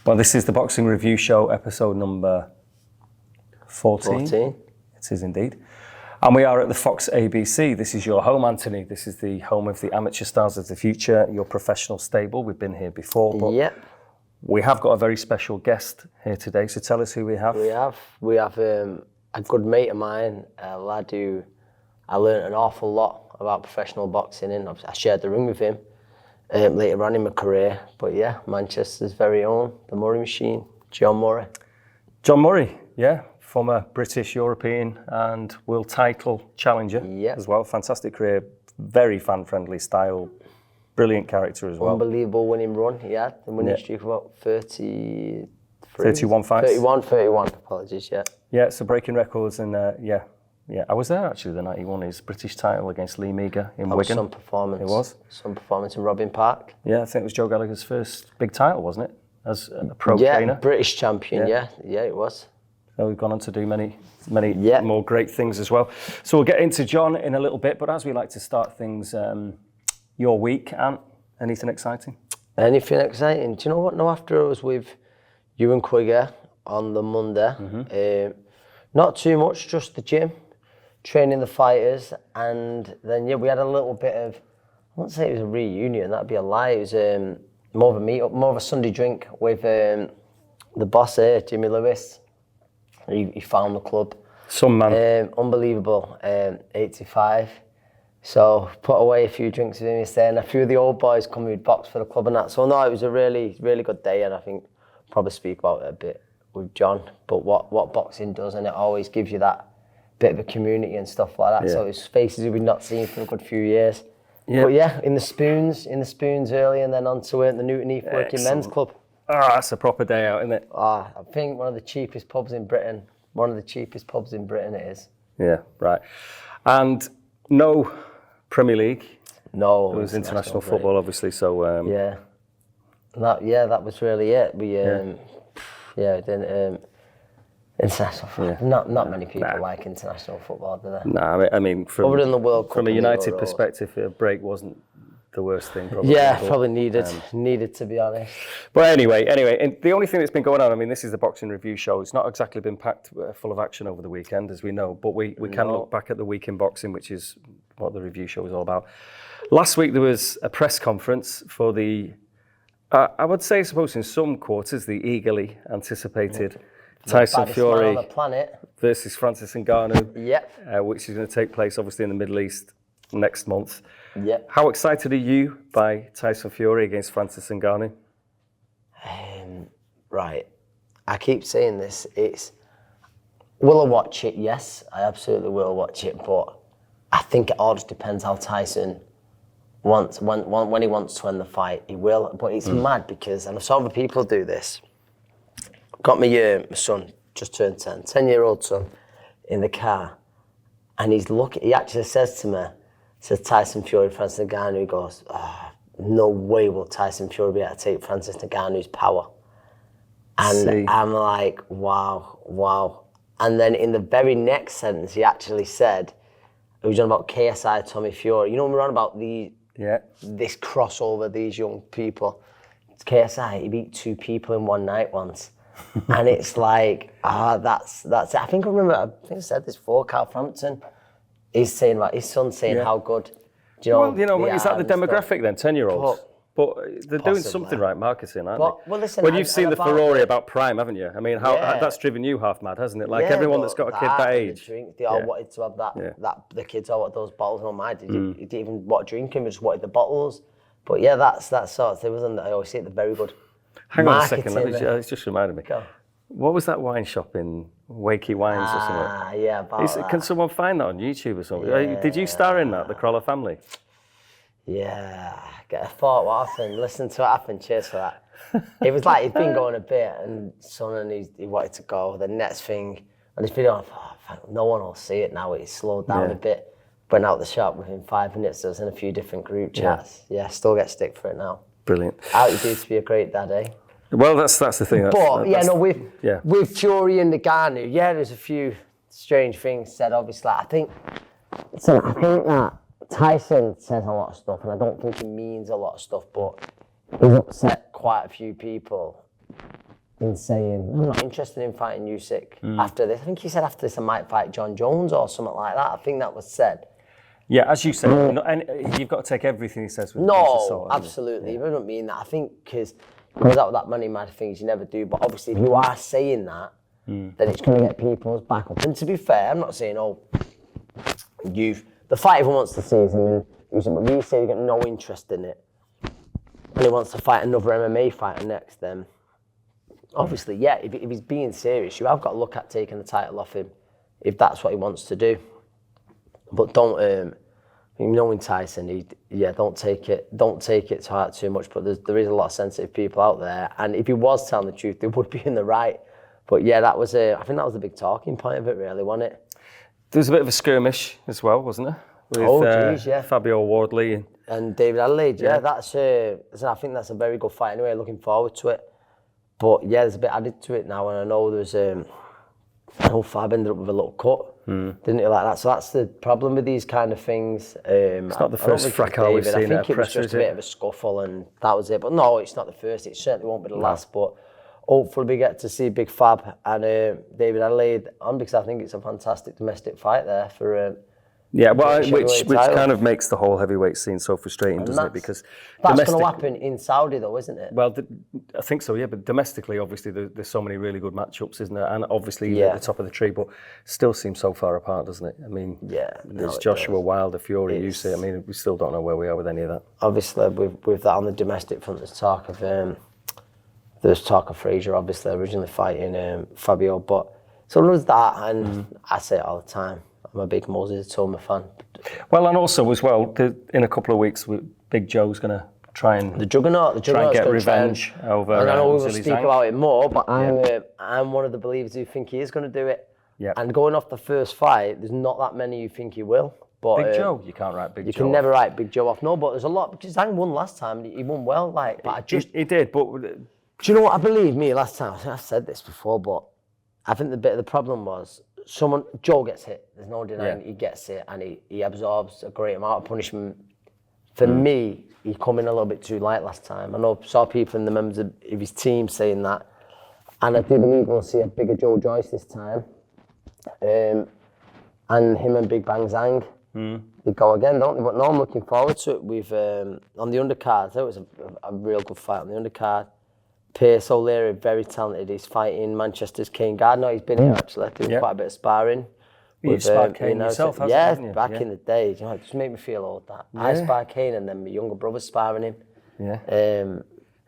Well, this is the Boxing Review Show, episode number 14. 14. It is indeed. And we are at the Fox ABC. This is your home, Anthony. This is the home of the amateur stars of the future, your professional stable. We've been here before, but we have got a very special guest here today. So tell us who we have. We have a good mate of mine, a lad who I learned an awful lot about professional boxing in. I shared the ring with him later on in my career. But yeah, Manchester's very own, the Murray machine, John Murray. John Murray, yeah. Former British, European and world title challenger as well. Fantastic career, very fan-friendly style, brilliant character as well. Unbelievable winning run he had. The winning streak of about 31 fights. 31, apologies, yeah. Yeah, so breaking records and yeah. I was there actually the night he won his British title against Lee Meagher in Wigan. Some performance. It was. Some performance in Robin Park. Yeah, I think it was Joe Gallagher's first big title, wasn't it? As a pro trainer. Yeah, British champion, yeah, it was. So we've gone on to do many more great things as well. So we'll get into John in a little bit, but as we like to start things, your week, Ant, anything exciting? Anything exciting? Do you know what? No, after I was with you and Quigger on the Monday, not too much, just the gym, training the fighters, and then we had a little bit of, I wouldn't say it was a reunion, that'd be a lie, it was more of a meet-up, more of a Sunday drink with the boss here, Jimmy Lewis. He found the club. Some man. Unbelievable, 85. So put away a few drinks with him yesterday, and a few of the old boys come who'd box for the club and that. So no, it was a really, really good day, and I think probably speak about it a bit with John. But what boxing does, and it always gives you that bit of a community and stuff like that. Yeah. So it's faces we've not seen for a good few years. Yeah. But yeah, in the spoons early, and then on to the Newton Heath Working Men's Club. Ah, that's a proper day out, isn't it? I think one of the cheapest pubs in Britain. It is. Yeah, right. And no Premier League. No. It was international football, obviously. So that was really it. We international football. Not many people like international football, do they? Nah, I mean, other than the World Cup, from a United perspective, a break wasn't the worst thing, probably. Yeah, probably needed to be honest. But anyway, and the only thing that's been going on, I mean, this is the Boxing Review Show. It's not exactly been packed full of action over the weekend, as we know, but we can look back at the week in boxing, which is what the review show is all about. Last week there was a press conference for the, I would say, I suppose in some quarters, the eagerly anticipated Tyson Fury on the planet versus Francis Ngannou, which is going to take place obviously in the Middle East next month. Yep. How excited are you by Tyson Fury against Francis Ngannou? Right. I keep saying this. Will I watch it? Yes, I absolutely will watch it. But I think it all just depends how Tyson wants. When he wants to end the fight, he will. But it's mad because, and I saw other people do this. Got my son, just turned 10-year-old son, in the car. And he actually says to me, says Tyson Fury, Francis Ngannou, he goes, no way will Tyson Fury be able to take Francis Ngannou's power. And I'm like, wow. And then in the very next sentence, he actually said, he was on about KSI, Tommy Fury. You know, we're on about this crossover, these young people. It's KSI, he beat 2 people in one night once. And it's like, that's it. I think I said this before, Carl Frampton. He's saying about his son saying how good. Do you know? Is that the demographic then, 10-year-olds? But they're doing something right, marketing, aren't they? Well, listen, you've seen the furore about Prime, haven't you? I mean, how that's driven you half mad, hasn't it? Like everyone that's got a kid that age. They all wanted to have that. The kids all wanted those bottles. No, mine didn't even want to drink them. They just wanted the bottles. But yeah, that's that sort of thing, wasn't it? I always see it. They're very good. Hang on a second. It's just reminded me. Go. What was that wine shop in Wakey Wines or something? Yeah, about that. Can someone find that on YouTube or something? Did you star in that, the Crolla family? Yeah, get a thought what happened. Listen to what happened. Cheers for that. It was like he'd been going a bit, and son, and he wanted to go. The next thing, and this video, I thought, no one will see it now. It slowed down a bit. Went out the shop within 5 minutes. I was in a few different group chats. Yeah, still get stick for it now. Brilliant. How you do to be a great dad, eh? Well, that's the thing. With Fury and Ngannou, there's a few strange things said. Obviously, I think that Tyson says a lot of stuff, and I don't think he means a lot of stuff, but he's upset quite a few people in saying, I'm not interested in fighting Usyk after this. I think he said after this I might fight John Jones or something like that. I think that was said. Yeah, as you said, and you've got to take everything he says with a pinch of salt. Absolutely. Yeah. I don't mean that. I think because it comes out with that money mad things you never do. But obviously, if you are saying that, then it's going to get people's back up. And to be fair, I'm not saying, the fight everyone wants to see is him in Usyk, but if you say you've got no interest in it, and he wants to fight another MMA fighter next, then obviously, yeah, if he's being serious, you have got to look at taking the title off him if that's what he wants to do. But don't, knowing Tyson, don't take it to heart too much. But there is a lot of sensitive people out there, and if he was telling the truth, they would be in the right. But yeah, I think that was the big talking point of it, really, wasn't it? There was a bit of a skirmish as well, wasn't there? With, Fabio Wardley and David Adelaide. Yeah, I think that's a very good fight. Anyway, looking forward to it. But yeah, there's a bit added to it now, and I know there's Fab ended up with a little cut. Didn't it, like that? So that's the problem with these kind of things. It's not the first fracas we've seen at a presser, is it? I think it was just a bit of a scuffle and that was it. But no, it's not the first. It certainly won't be the last. But hopefully we get to see Big Fab and David Adelaide on, because I think it's a fantastic domestic fight there for... which kind of makes the whole heavyweight scene so frustrating, doesn't it? Because that's going to happen in Saudi, though, isn't it? Well, I think so, yeah. But domestically, obviously, there's so many really good matchups, isn't there? And obviously, at the top of the tree, but still seems so far apart, doesn't it? I mean, there's Joshua Wilder, Fury, Usyk. I mean, we still don't know where we are with any of that. Obviously, with that on the domestic front, there's talk of Frazier, obviously, originally fighting Fabio, but so there's that, and I say it all the time. I'm a big Moses Atoma fan. Well, and also as well, in a couple of weeks, Big Joe's going to try and the Juggernaut try and get revenge over. And I know we'll speak about it more, but I'm one of the believers who think he is going to do it. Yeah. And going off the first fight, there's not that many who think he will. But Big Joe, you can't write Big Joe. You can never write Big Joe off. No, but there's a lot because Zhang won last time. He won well, but he did. But do you know what I believe? Me last time, I've said this before, but I think the bit of the problem was. Joe gets hit. There's no denying he gets hit, and he absorbs a great amount of punishment. For me, he come in a little bit too light last time. I saw people in the members of his team saying that, and I do believe we'll see a bigger Joe Joyce this time. And him and Big Bang Zhang, they go again, don't they? But no, I'm looking forward to it. We've on the undercard. I thought it was a real good fight on the undercard. Pierce O'Leary, very talented. He's fighting Manchester's Kane Gardner. He's been here actually, doing quite a bit of sparring. You sparred Kane yourself, haven't you? Back in the day. You know, it just made me feel old. That I sparred Kane, and then my younger brother sparring him. Yeah.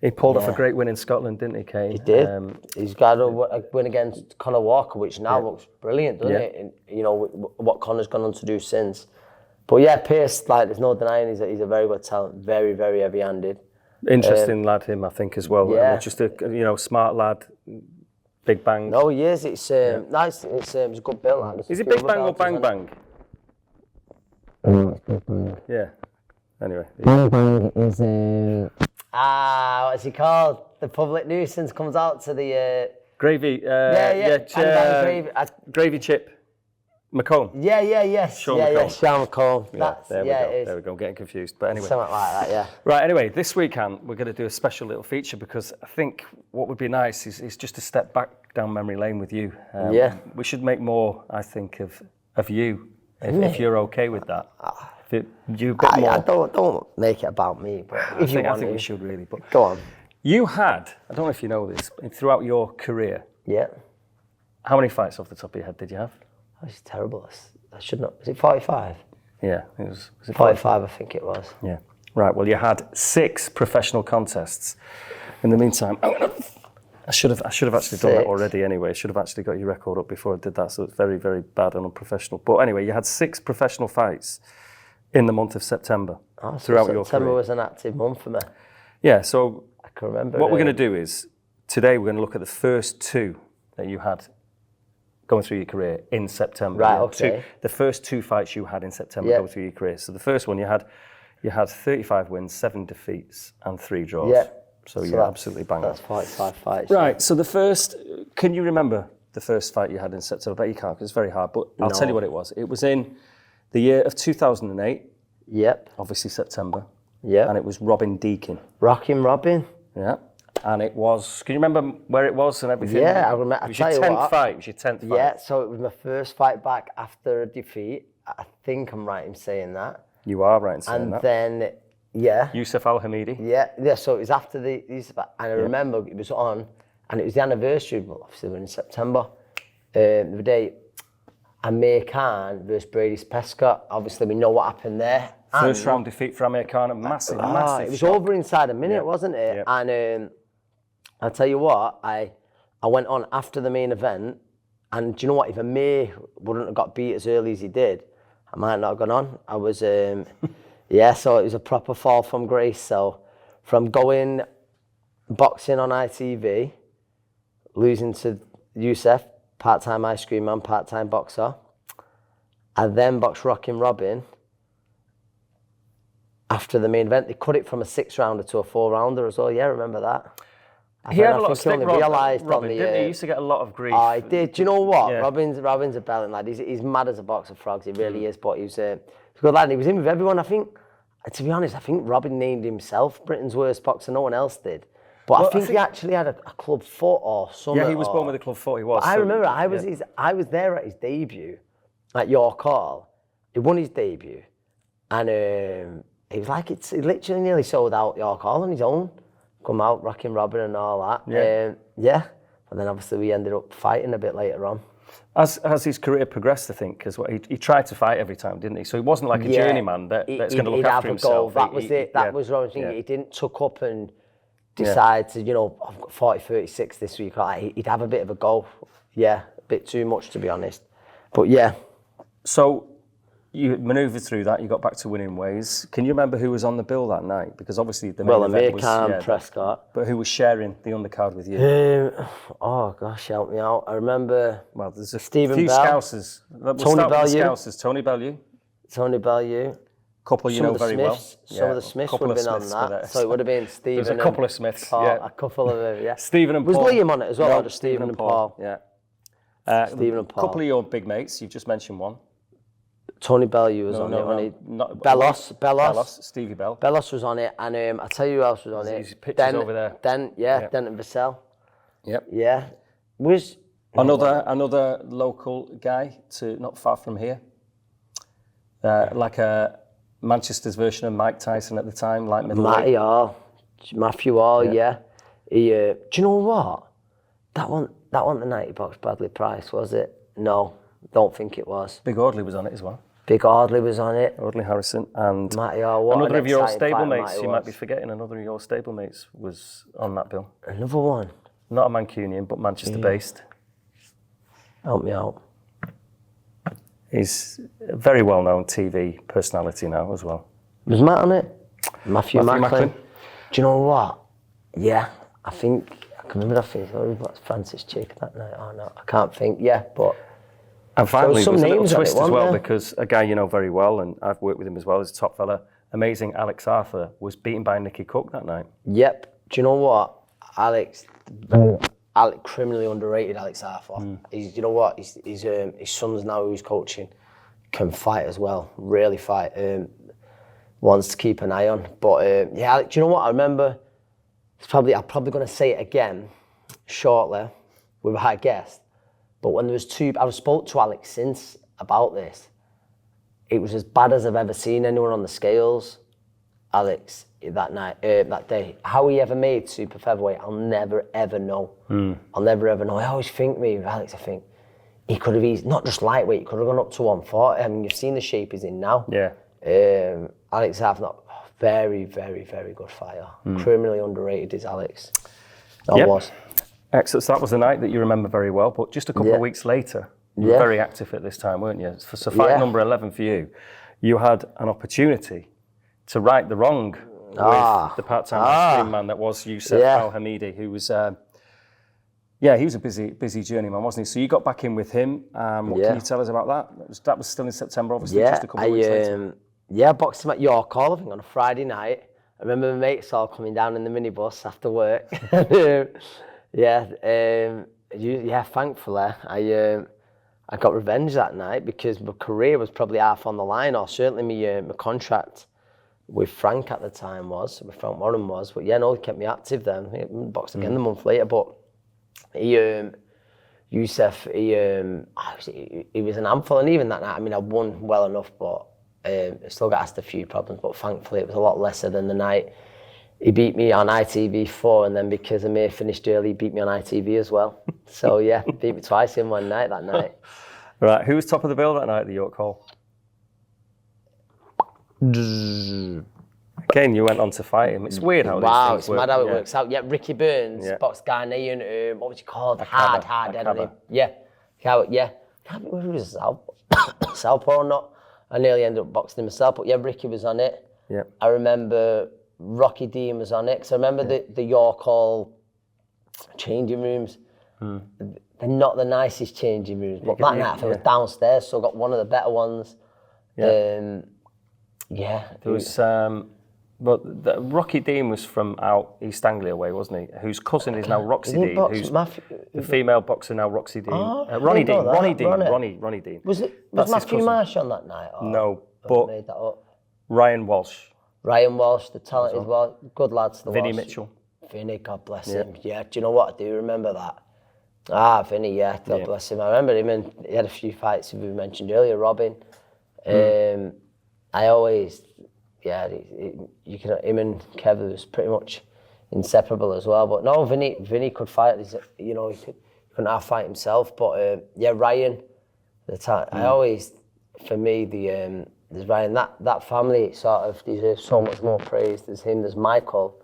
He pulled off a great win in Scotland, didn't he, Kane? He did. He's got a win against Conor Walker, which now looks brilliant, doesn't it? And, you know what Conor's gone on to do since. But yeah, Pierce, there's no denying he's a very good talent, very, very heavy-handed. Interesting lad, him, I think, as well. Yeah. Just a smart lad, Big Bang. No, he is. It's nice. It's a good build. Is it Big Bang or Bang Bang? No, it's Big Bang. Yeah. Anyway. Bang Bang is what's he called? The public nuisance comes out to the Gravy. Gravy. Gravy Chip. McComb. Sean McComb. There we go. Getting confused, but anyway. Something like that, yeah. Right. Anyway, this weekend we're going to do a special little feature because I think what would be nice is just to step back down memory lane with you. We should make more, I think, of you if you're okay with that. You a bit more. Don't make it about me, but I think we should really. But go on. You had, I don't know if you know this, throughout your career. Yeah. How many fights off the top of your head did you have? Oh, it's terrible. I should not. Was it 45? Yeah, it was it 45? I think it was. Yeah. Right. Well, you had 6 professional contests. In the meantime, I should have actually done that already. Anyway, I should have actually got your record up before I did that. So it's very, very bad and unprofessional. But anyway, you had 6 professional fights in the month of September throughout your career. September was an active month for me. Yeah. So I can remember. What we're going to do is today we're going to look at the first 2 that you had going through your career in September. Right, okay. The first 2 fights you had in September going through your career. So the first one you had 35 wins, 7 defeats, and 3 draws. Yeah. So you're absolutely bang on. That's 45 fights. Right. So the first, can you remember the first fight you had in September? I bet you can't because it's very hard. But I'll tell you what it was. It was in the year of 2008. Yep. Obviously September. Yeah. And it was Robin Deakin. Rockin' Robin. Yeah. And it was, can you remember where it was and everything? Yeah, I remember. It was your 10th fight. It was your 10th fight. Yeah, so it was my first fight back after a defeat. I think I'm right in saying that. You are right in saying that. And then, yeah. Yusuf Al-Hamidi. Yeah, so it was after the Yusuf, and I remember it was on, and it was the anniversary, well, obviously we're in September, the day, Amir Khan versus Brady Pesca. Obviously we know what happened there. First round defeat for Amir Khan, a massive It was shock. over inside a minute, wasn't it? Yep. And I'll tell you what, I went on after the main event, and do you know what? If Amir wouldn't have got beat as early as he did, I might not have gone on. I was, yeah, so it was a proper fall from grace. So from going boxing on ITV, losing to Yusuf, part-time ice cream man, part-time boxer, I then boxed Rockin' Robin. After the main event, they cut it from a 6-rounder to a 4-rounder as well. Yeah, remember that? He had a lot of stick, Robin, didn't he? He used to get a lot of grief. I did. Do you know what? Yeah. Robin's a brilliant lad. He's mad as a box of frogs. He really is. But he's a good lad. He was in with everyone. I think, to be honest, I think Robin named himself Britain's worst boxer. No one else did. But I think he actually had a club foot or something. Yeah, he was born with a club foot. He was. I remember. I was there at his debut at York Hall. He won his debut, and he was like, he literally nearly sold out York Hall on his own. Come out, Rockin' Robin and all that. Yeah. But then obviously we ended up fighting a bit later on. As his career progressed, I think, because he tried to fight every time, didn't he? So he wasn't like a journeyman that's going to look after himself. That was it. That was what I was thinking. He didn't tuck up and decide to, I've got 40, 36 this week. He'd have a bit of a go. Yeah, a bit too much, to be honest. But yeah. So you manoeuvred through that, you got back to winning ways. Can you remember who was on the bill that night? Because obviously the main event was... Well, Amir Khan, Prescott. But who was sharing the undercard with you? Oh, gosh, help me out. I remember... Well, there's a Stephen few Bell, Scousers. Tony Bellew. Tony Bellew. Tony Bellew. Couple you know very well. Some of the Smiths would have been on that. So it would have been Stephen There's a couple of Smiths, Paul, a couple of them, yeah. Stephen and Paul. Was Liam on it as well, or just Stephen and Paul? Yeah. Stephen and Paul. A couple of your big mates, you've just mentioned one. Tony Bellew was on it. Bellos. Stevie Bell. Bellos was on it, and I'll tell you who else was on it. His pictures over there. Denton Vassell. Yep. Yeah. Was another local guy to not far from here. Like a Manchester's version of Mike Tyson at the time, like middleweight. Matthew Hall, yeah. He, do you know what? That one, the night he boxed Bradley Price, was it? No, don't think it was. Big Audley was on it as well. Big Audley was on it. Audley Harrison and Matty Hall. Another of your stablemates, you might be forgetting, another of your stablemates was on that bill. Another one? Not a Mancunian, but Manchester-based. Help me out. He's a very well-known TV personality now as well. Was Matt on it? Matthew Macklin. Do you know what? Yeah, I can remember that face. Oh, was Francis Chick that night. Oh no, I can't think. Yeah, but... And finally, there was a little twist as well, there? because a guy you know very well, and I've worked with him as well, is a top fella, amazing Alex Arthur, was beaten by Nicky Cook that night. Yep. Do you know what? Alex, criminally underrated Alex Arthur. You know what? His son's now who's coaching can fight as well, really fight. Wants to keep an eye on. But yeah, do you know what? I remember, I'm probably going to say it again shortly with our guest. But when there was I spoke to Alex since about this. It was as bad as I've ever seen anyone on the scales. Alex, that night, that day, how he ever made super featherweight, I'll never ever know. I'll never ever know. I always think with Alex, I think he could have not just lightweight, he could have gone up to 140. I mean, you've seen the shape he's in now. Yeah. Alex Arthur, very, very, very good fighter. Criminally underrated is Alex. That was. Excellent. So that was the night that you remember very well. But just a couple of weeks later, you were very active at this time, weren't you? So fight number 11 for you, you had an opportunity to right the wrong with the part-time ice cream man that was Yusuf Al-Hamidi, who was, he was a busy journeyman, wasn't he? So you got back in with him. What can you tell us about that? That was still in September, obviously, just a couple of weeks later. Yeah, I boxed him at York Hall, I think, on a Friday night. I remember my mates all coming down in the minibus after work. Thankfully, I got revenge that night because my career was probably half on the line, or certainly my contract with Frank at the time with Frank Warren was. But yeah, no, he kept me active then. He boxed again a month later, but Youssef, he was an handful, and even that night, I mean, I won well enough, but I still got asked a few problems, but thankfully it was a lot lesser than the night. He beat me on ITV4, and then because Amir finished early, he beat me on ITV as well. So yeah, beat me twice in one night that night. Right, who was top of the bill that night at the York Hall? Again, you went on to fight him. It's weird how wow, these it's things mad how it work. works out. Yeah, Ricky Burns, boxed Ghanaian, what was he called? Hard head on him. Yeah, yeah. Can't remember who was Southpaw or not. I nearly ended up boxing him myself, but yeah, Ricky was on it. Yeah. I remember Rocky Dean was on it, because I remember the York Hall changing rooms. They're not the nicest changing rooms, but that night I was downstairs, so I got one of the better ones. Yeah. There was, but Rocky Dean was from out East Anglia way, wasn't he? Whose cousin is now Roxy Dean, who's the female boxer now, Roxy Dean. Ronnie Dean. Was Matthew Marsh on that night? Or no, but made that up. Ryan Walsh, the talent as well. Good lads. Vinnie Mitchell. Vinnie, God bless him. Yeah, do you know what? I do remember that. Vinnie, God bless him. I remember him, and he had a few fights we mentioned earlier, Robin. I always, you can, him and Kev was pretty much inseparable as well. But no, Vinnie could fight. He couldn't have fight himself. But Ryan, I always, for me, there's Ryan. That family sort of deserves so much more praise. There's him. There's Michael.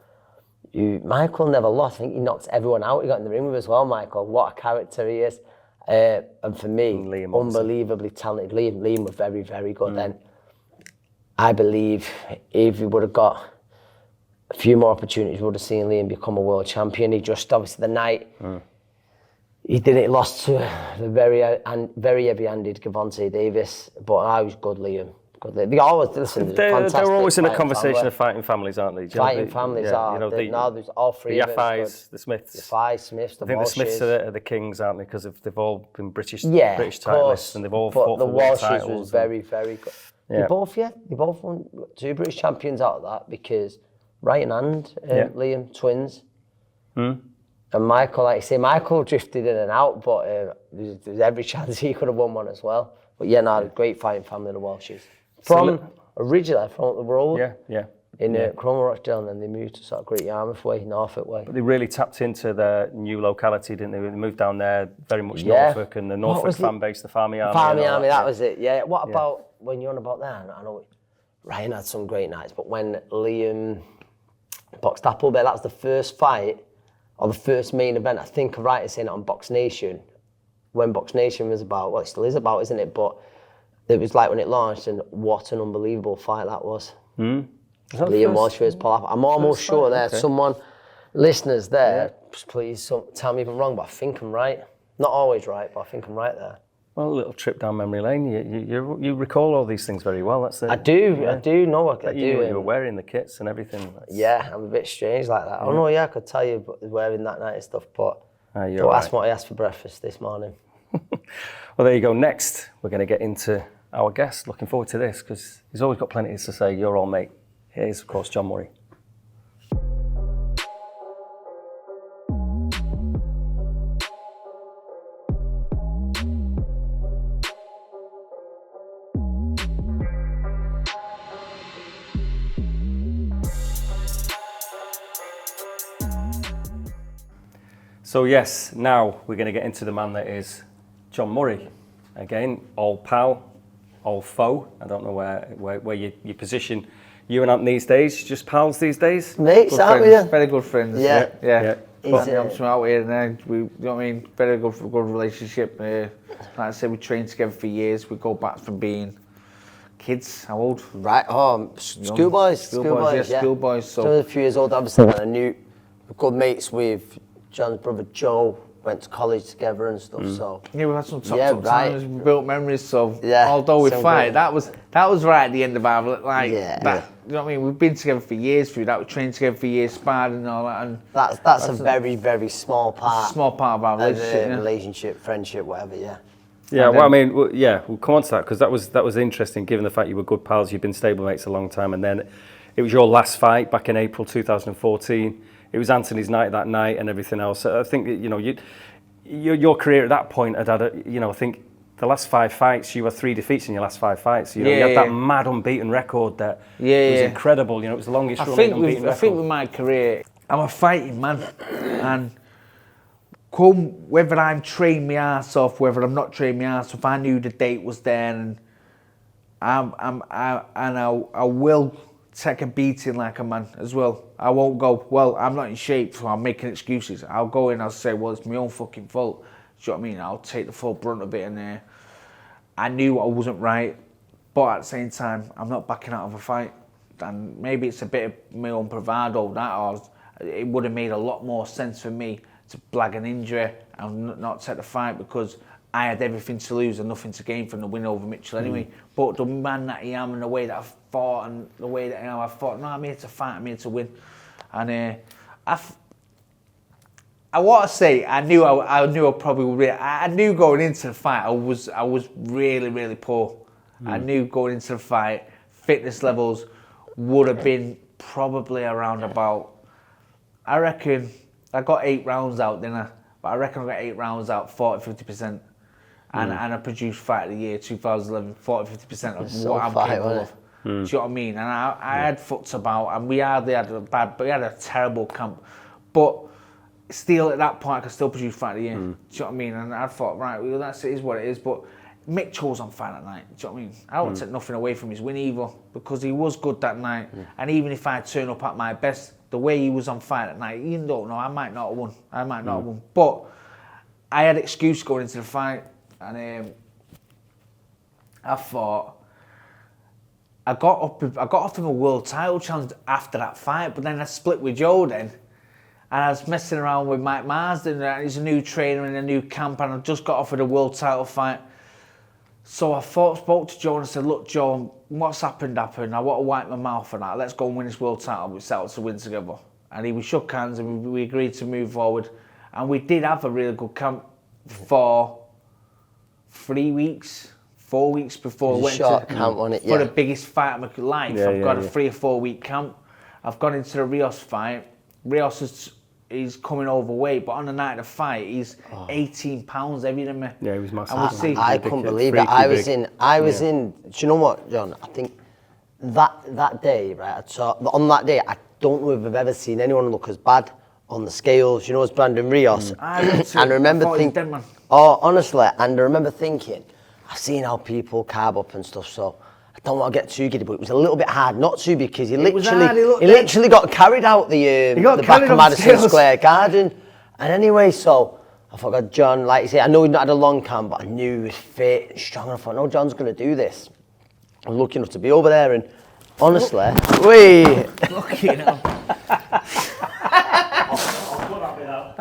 Michael never lost. I think he knocked everyone out. He got in the ring with as well. Michael, what a character he is. And for me, Liam unbelievably talented. Liam was very, very good then. I believe if he would have got a few more opportunities, we would have seen Liam become a world champion. He just, obviously, the night he did it, lost to the very heavy-handed Gervonta Davis. But I was good, Liam. They always listen. They're always in a conversation of fighting families, aren't they? Fighting families are. There's all three. The Yaffais, the Smiths. The Yaffais, Smiths, the Walshes. I think the Smiths are the kings, aren't they? Because they've all been British titleists, and they've all fought for world titles. The Walshes was very, very good. Yeah. They both won 2 British champions out of that, because Ryan and Liam, twins. And Michael, like I say, Michael drifted in and out, but there's every chance he could have won one as well. But great fighting family, the Walshes. Originally from the road in Crolla, Rochdale, and then they moved to sort of Great Yarmouth way, Norfolk way. But they really tapped into their new locality, didn't they? They moved down there, very much Norfolk, and the Norfolk fan base, the Farmy Army. That was it, yeah. What about, when you're on about that, I know Ryan had some great nights, but when Liam boxed Appleby, that was the first fight, or the first main event, I think I'm right in saying it, on Box Nation, when Box Nation was about, well, it still is about, isn't it? But it was like when it launched, and what an unbelievable fight that was. Liam Walsh versus Paul. I'm almost sure there's someone, listeners there, please tell me if I'm wrong, but I think I'm right. Not always right, but I think I'm right there. Well, a little trip down memory lane. You recall all these things very well. That's it. I do know what I do. You were wearing the kits and everything. I'm a bit strange like that. Oh no, I could tell you wearing that night and stuff, but that's what I asked for breakfast this morning. Well, there you go. Next, we're going to get into our guest. Looking forward to this, because he's always got plenty to say. You're all mate. Here's, of course, John Murray. So yes, now we're going to get into the man that is John Murray. Again, old pal, old foe. I don't know where you position you and Ant these days. Just pals these days? Mates, aren't we? Very good friends. Yeah. But I'm from out here, and you know what I mean? Very good relationship. Like I said, we trained together for years. We go back from being kids. How old? Right, schoolboys. Schoolboys. So a few years old, obviously, and I knew good mates with John's brother Joe. Went to college together and stuff. So yeah, we had some top times. We built memories. So although we fight, great. that was right at the end of our You know what I mean? We've been together for years through that. We trained together for years, sparred and all that. And that's a very, very small part. Small part of our relationship. Relationship, friendship, whatever. Yeah. Yeah. Well, I mean, we'll come on to that, because that was interesting, given the fact you were good pals. You've been stablemates a long time, and then it was your last fight back in April 2014. It was Anthony's night that night and everything else. I think that, you know, your career at that point had I think the last 5 fights, you had 3 defeats in your last 5 fights. You know, you had that mad unbeaten record that was incredible. You know, it was the longest running unbeaten record. I think with my career, I'm a fighting man, and whether I'm trained my ass off, whether I'm not trained my ass off, I knew the date was there, and I will take a beating like a man as well. I won't go, well, I'm not in shape, so I'm making excuses. I'll go in, I'll say, well, it's my own fucking fault. Do you know what I mean? I'll take the full brunt of it, and I knew I wasn't right, but at the same time, I'm not backing out of a fight. And maybe it's a bit of my own bravado, or it would have made a lot more sense for me to blag an injury and not take the fight, because I had everything to lose and nothing to gain from the win over Mitchell anyway. But the man that I am and the way that I've fought and the way that I thought, no, I'm here to fight, I'm here to win. And I want to say, I knew I probably would. I knew going into the fight, I was really, really poor. I knew going into the fight, fitness levels would have been probably around about, I reckon, I got 8 rounds out, didn't I? But I reckon I got 8 rounds out, 40-50%. And I produced Fight of the Year 2011, 40-50% of what I'm capable of. Do you know what I mean? And I had fucked about, and we hardly had we had a terrible camp. But still, at that point, I could still produce Fight of the Year. Do you know what I mean? And I thought, right, well, it is what it is. But Mick chose on fight that night. Do you know what I mean? I don't take nothing away from his win either, because he was good that night. And even if I turn up at my best, the way he was on fight that night, you don't know, I might not have won. I might not have won. But I had excuse going into the fight, and I thought, I got off him a world title challenge after that fight, but then I split with Joe then. And I was messing around with Mike Marsden, and he's a new trainer in a new camp, and I just got offered a world title fight. So I spoke to Joe and I said, look, Joe, what's happened. I want to wipe my mouth on that. Let's go and win this world title. We set out to win together. And we shook hands and we agreed to move forward. And we did have a really good camp for 3 weeks, 4 weeks before we went to camp on it, for the biggest fight of my life. I've got a 3 or 4 week camp. I've gone into the Rios fight. Rios he's coming overweight, but on the night of the fight, he's 18 pounds heavier than me. Yeah, he was massive. I couldn't believe it. I was in. Do you know what, John? I think that day, right? So on that day, I don't know if I've ever seen anyone look as bad on the scales. You know, as Brandon Rios. And I remember thinking, honestly, and I remember thinking, I've seen how people carb up and stuff, so I don't want to get too giddy, but it was a little bit hard not to, because he literally got carried out the back of Madison Square Garden. And anyway, so I thought, God, John, like you say, I know he'd not had a long camp, but I knew he was fit and strong. And I thought, no, John's going to do this. I was lucky enough to be over there, and honestly, I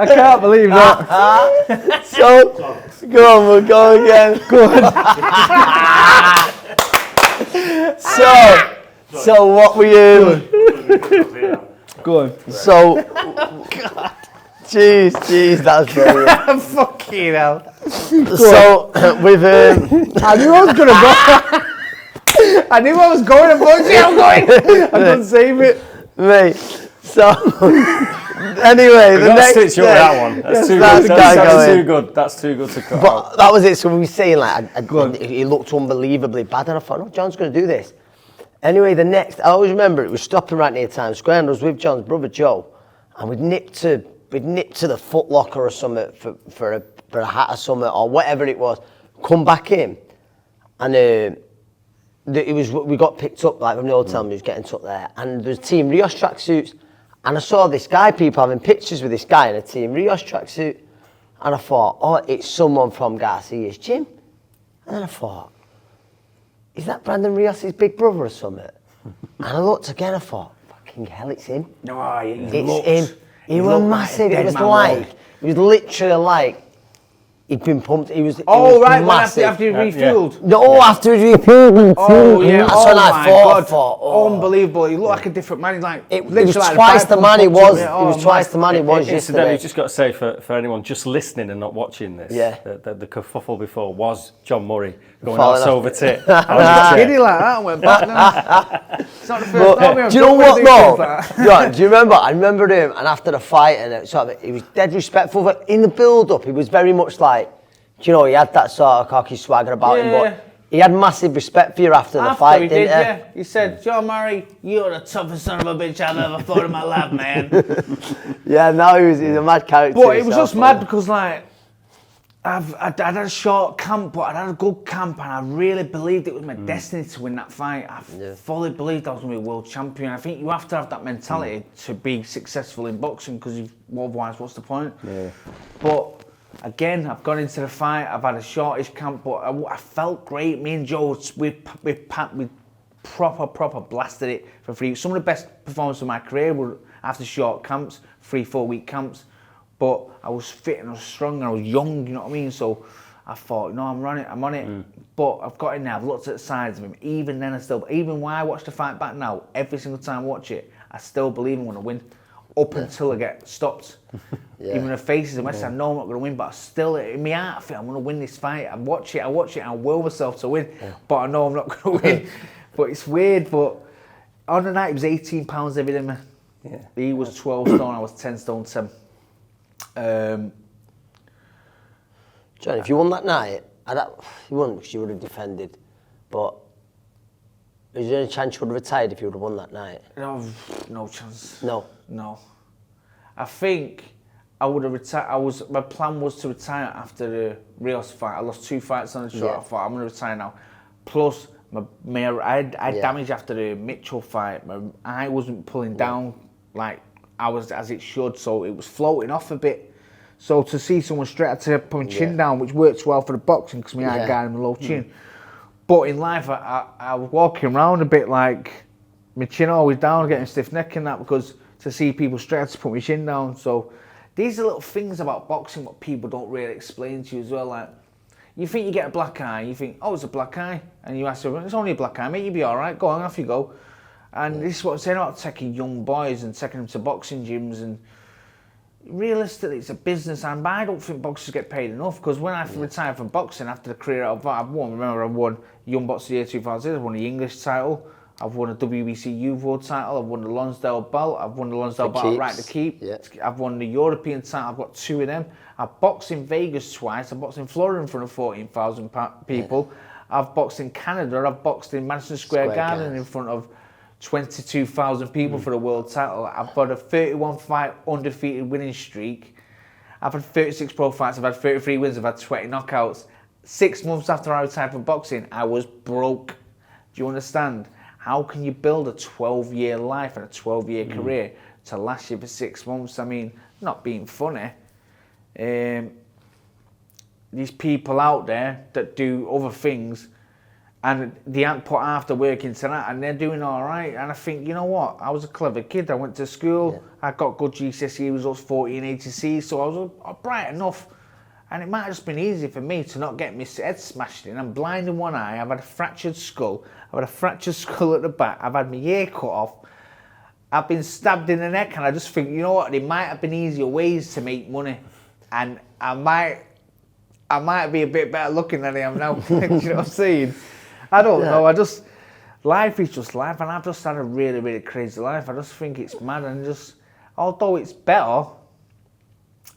can't believe that. So, go on, we'll go again. Go on. So what were you? Go on. So, God. Jeez, that's brilliant. Fucking hell. So, with I knew I was gonna go. I knew I was going, unfortunately I'm going. I couldn't save it. Mate, so, anyway, the next stitch up with that one. That's too good. That's too good to cut out. That was it. So we were saying, like, he looked unbelievably bad, and I thought, no, John's going to do this. Anyway, I always remember it was stopping right near Times Square, and I was with John's brother Joe, and we'd nipped to the Foot Locker or something for a hat or something, or whatever it was, come back in, and we got picked up, like, from the hotel, and we was getting took there, and there was Team Rios tracksuits, and I saw this guy, people having pictures with this guy in a Team Rios tracksuit, and I thought, oh, it's someone from Garcia's gym. And then I thought, is that Brandon Rios' big brother or something? And I looked again, I thought, fucking hell, it's him. No, it's him. He was massive. It was literally like, He'd been pumped. He was massive. After he refueled. Yeah. No, after he refueled. Oh yeah. That's when I thought. Unbelievable. He looked like a different man. It was twice the man he was. It was twice the man he was yesterday. Incidentally, just got to say for anyone just listening and not watching this, the kerfuffle before was John Murray going arse over tit. I was kidding like that. I went back now. It's not the first time. Do you know what though? John, do you remember? I remember him, and after the fight, and he was dead respectful. But in the build-up, he was very much like. Do you know, he had that sort of cocky swagger about him, but he had massive respect for you after the fight, didn't he? Yeah. He said, John Murray, you're the toughest son of a bitch I've ever fought in my life, man. Yeah, no, he's a mad character. But it was just mad because, like, I'd had a short camp, but I'd had a good camp, and I really believed it was my destiny to win that fight. I fully believed I was going to be a world champion. I think you have to have that mentality to be successful in boxing, because otherwise, what's the point? Yeah. But again, I've gone into the fight. I've had a shortish camp, but I felt great. Me and Joe, we proper blasted it for free. Some of the best performances of my career were after short camps, 3-4 week camps. But I was fit and I was strong and I was young, you know what I mean? So I thought, no, I'm on it. But I've got in there, I've looked at the sides of him. Even then, even when I watch the fight back now, every single time I watch it, I still believe I'm going to win. Up until I get stopped. Even the faces of Messi, I know I'm not going to win, but I still, in my heart, I think I'm going to win this fight. I watch it, and I will myself to win, but I know I'm not going to win. But it's weird, but on the night, he was 18 pounds heavier than me. Yeah. He was 12 stone, I was 10 stone 10. John, if you won that night, you won because you would have defended, but is there any chance you would have retired if you would have won that night? No chance. No. I think I would have retired. My plan was to retire after the Rios fight. I lost 2 fights on the shot. I thought I'm going to retire now. Plus, I had damage after the Mitchell fight. My eye wasn't pulling down like I was as it should, so it was floating off a bit. So to see someone straight, I had to put my chin down, which works well for the boxing because my eye guard and my low chin. But in life, I was walking around a bit like my chin always down, getting stiff neck and that, because to see people straight, I had to put my chin down. So these are little things about boxing what people don't really explain to you as well. Like, you think you get a black eye, you think, oh, it's a black eye. And you ask them, it's only a black eye, mate, you'll be all right, go on, off you go. And this is what I'm saying about taking young boys and taking them to boxing gyms. And realistically, it's a business, and I don't think boxers get paid enough, because when I retired from boxing after the career I've won, remember I won Young Boxer of the Year 2006, I won the English title, I've won a WBC Youth World title, I've won the Lonsdale belt, I've won the Lonsdale belt right to keep, I've won the European title, I've got 2 of them, I've boxed in Vegas twice, I've boxed in Florida in front of 14,000 people, I've boxed in Canada, I've boxed in Madison Square Garden in front of 22,000 people for the world title. I've got a 31 fight undefeated winning streak. I've had 36 pro fights, I've had 33 wins, I've had 20 knockouts. 6 months after I retired from boxing, I was broke. Do you understand? How can you build a 12-year life and a 12-year career to last you for 6 months? I mean, not being funny. These people out there that do other things, and they haven't put half the work into that, and they're doing all right. And I think, you know what? I was a clever kid. I went to school. I got good GCSE results, 14 ATC, so I was bright enough. And it might have just been easy for me to not get my head smashed in. I'm blind in one eye. I've had a fractured skull. I've had a fractured skull at the back. I've had my ear cut off. I've been stabbed in the neck, and I just think, you know what? There might have been easier ways to make money, and I might be a bit better looking than I am now. You know what I'm saying? I don't know. Life is just life, and I've just had a really, really crazy life. I just think it's mad, and although it's better,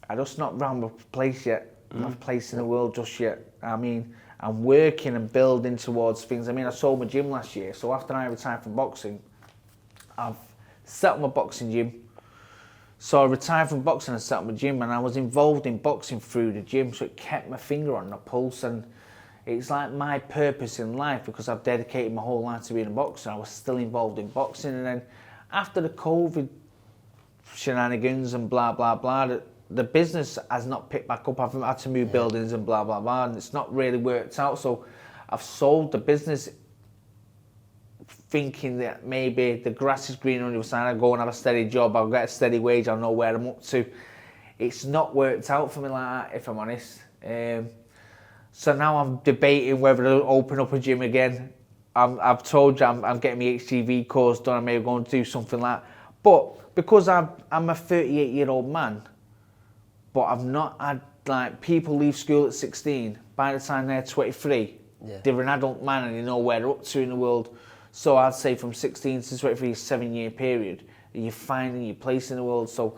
I just not round my place yet. My place in the world just yet. I mean, I'm working and building towards things. I mean, I sold my gym last year, so after I retired from boxing, I've set up my boxing gym. So I retired from boxing and set up my gym, and I was involved in boxing through the gym, so it kept my finger on the pulse, and it's like my purpose in life, because I've dedicated my whole life to being a boxer. I was still involved in boxing, and then after the COVID shenanigans and blah, blah, blah, the business has not picked back up. I've had to move buildings and blah, blah, blah, and it's not really worked out. So I've sold the business thinking that maybe the grass is greener on the other side. I'll go and have a steady job, I'll get a steady wage, I'll know where I'm up to. It's not worked out for me like that, if I'm honest. So now I'm debating whether to open up a gym again. I've told you I'm getting my HGV course done. I may go and do something like that. But because I'm a 38-year-old man, but I've not had, like, people leave school at 16. By the time they're 23, they're an adult man and they know where they're up to in the world. So I'd say from 16 to 23 is a 7-year period. And you're finding your place in the world. So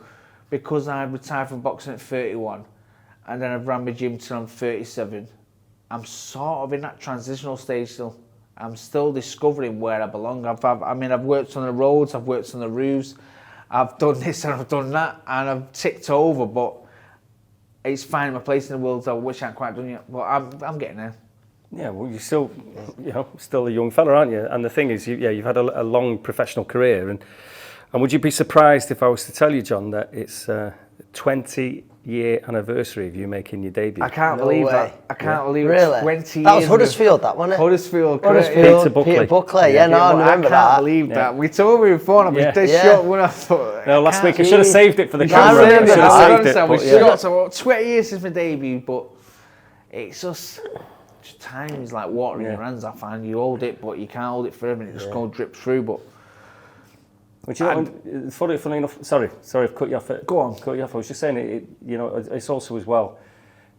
because I retired from boxing at 31, and then I've ran my gym till I'm 37, I'm sort of in that transitional stage still. I'm still discovering where I belong. I've worked on the roads, I've worked on the roofs, I've done this and I've done that, and I've ticked over, but it's finding my place in the world, which I haven't quite done yet. But I'm getting there. Yeah, well, you're still, still a young fella, aren't you? And the thing is, you've had a long professional career, and would you be surprised if I was to tell you, John, that it's 20-year anniversary of you making your debut? I can't believe that. I can't believe really? 20 years. That was Huddersfield, that wasn't it? Huddersfield. Peter Buckley. Yeah, no, I remember that. I can't believe that. We told me before, and I was dead shocked when I thought. No, last week I should have saved it for the camera. camera. I should have saved it. We should have. So 20 years since my debut, but it's just time is like water in your hands. I find you hold it, but you can't hold it forever, and it just goes drip through. But which funny enough. Sorry, I've cut you off. Go on. Cut you off. I was just saying, it's also as well.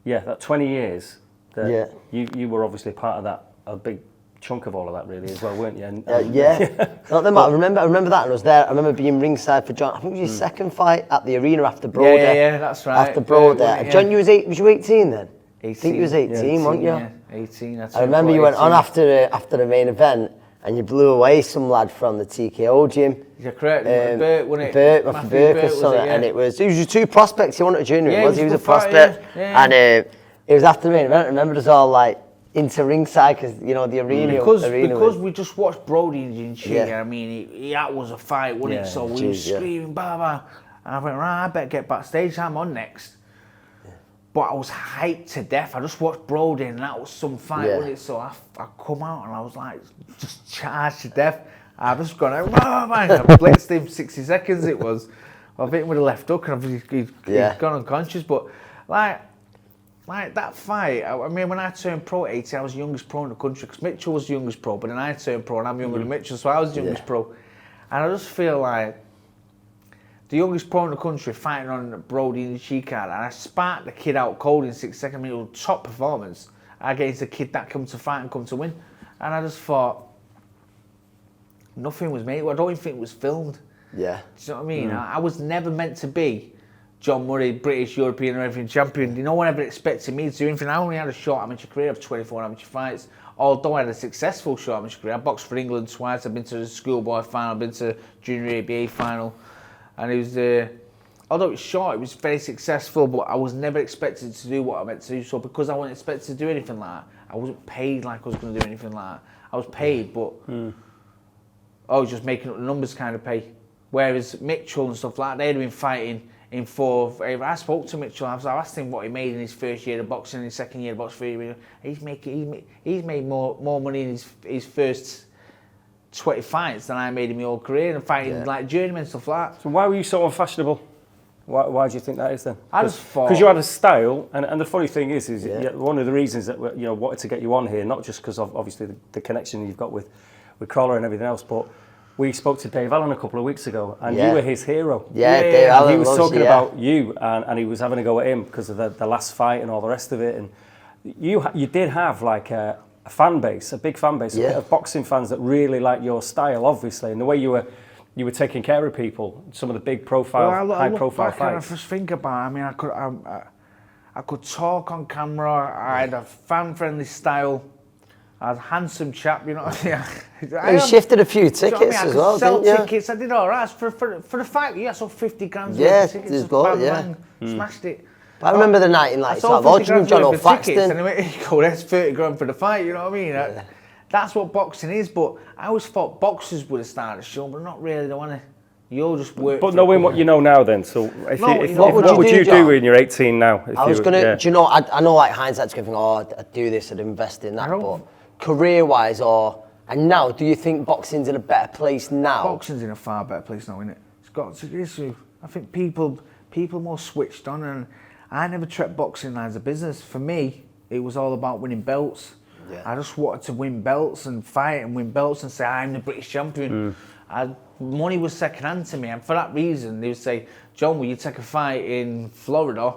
Yeah, that 20 years. That you were obviously part of that, a big chunk of all of that, really, as well, weren't you? And, I remember that, and I was there. I remember being ringside for John. I think it was his second fight at the arena after Broder. Yeah, that's right. After Broder. John, was you 18 then? 18. I think you was 18, weren't you? Yeah, 18. I remember you went on after the main event, and you blew away some lad from the TKO gym. You're correct. Burt, wasn't it? Burt or something. And it was your two prospects. He wasn't a junior, he was a prospect. And it was after the main event. I remember us all like into ringside because the arena. Because we just watched Brody and shit. I mean, that was a fight, wasn't it? So we were screaming, blah blah. And I went, right, I better get backstage. I'm on next. But I was hyped to death. I just watched Brody and that was some fight, wasn't it? So I come out and I was like, just charged to death. I've just gone out, I blitzed him 60 seconds it was. I've hit him with a left hook and he's gone unconscious. But like that fight, I mean, when I turned pro at 18, I was the youngest pro in the country because Mitchell was the youngest pro, but then I turned pro and I'm younger than Mitchell, so I was the youngest pro. And I just feel like the youngest pro in the country fighting on Brody in the cheek card, and I sparked the kid out cold in 6 seconds. I mean, it was top performance against a kid that come to fight and come to win. And I just thought, nothing was made. I don't even think it was filmed. Yeah. Do you know what I mean? I was never meant to be John Murray, British, European, and everything champion. No one ever expected me to do anything. I only had a short amateur career of 24 amateur fights, although I had a successful short amateur career. I boxed for England twice. I've been to the schoolboy final, I've been to junior ABA final. And it was, although it's short, it was very successful, but I was never expected to do what I meant to do. So because I wasn't expected to do anything like that, I wasn't paid like I was going to do anything like that. I was paid, but I was just making up the numbers kind of pay. Whereas Mitchell and stuff like that, they'd been fighting in 4. I spoke to Mitchell, I asked him what he made in his first year of boxing, in his second year of boxing. He's made more money in his first 20 fights than I made in my whole career, and fighting like journeymen and stuff like that. So why were you so unfashionable? Why do you think that is then? I just thought, because you had a style, and the funny thing is one of the reasons that wanted to get you on here, not just because of obviously the connection you've got with Crolla and everything else, but we spoke to Dave Allen a couple of weeks ago, and you were his hero. Dave Allen. He was talking about you, and he was having a go at him because of the last fight and all the rest of it. And you did have like a fan base, a big fan base of boxing fans that really like your style, obviously, and the way you were taking care of people. Some of the big profile, high profile fights. I just think about it. I mean, I could talk on camera. I had a fan friendly style. I was a handsome chap, you know what I mean? You shifted a few tickets as well, didn't you? I sell tickets, I did all right. For the fight, I sold 50 grand worth of tickets. Just bang, smashed it. I remember the night in like South Lodging with John O'Faxton. And that's 30 grand for the fight, you know what I mean? That's what boxing is, but I always thought boxers would have started the show, but not really, they want to. You all just work. But knowing what you know now, then, so what would you do John? when you're 18 now? I was gonna. Do you know? I know, like hindsight's giving. Oh, I'd do this. I'd invest in that. But career-wise, and now, do you think boxing's in a better place now? Boxing's in a far better place now, isn't it? It's got to. I think people more switched on, and I never treated boxing as a business. For me, it was all about winning belts. Yeah. I just wanted to win belts and fight and win belts and say, I'm the British champion. Money was second hand to me, and for that reason, they would say, John, will you take a fight in Florida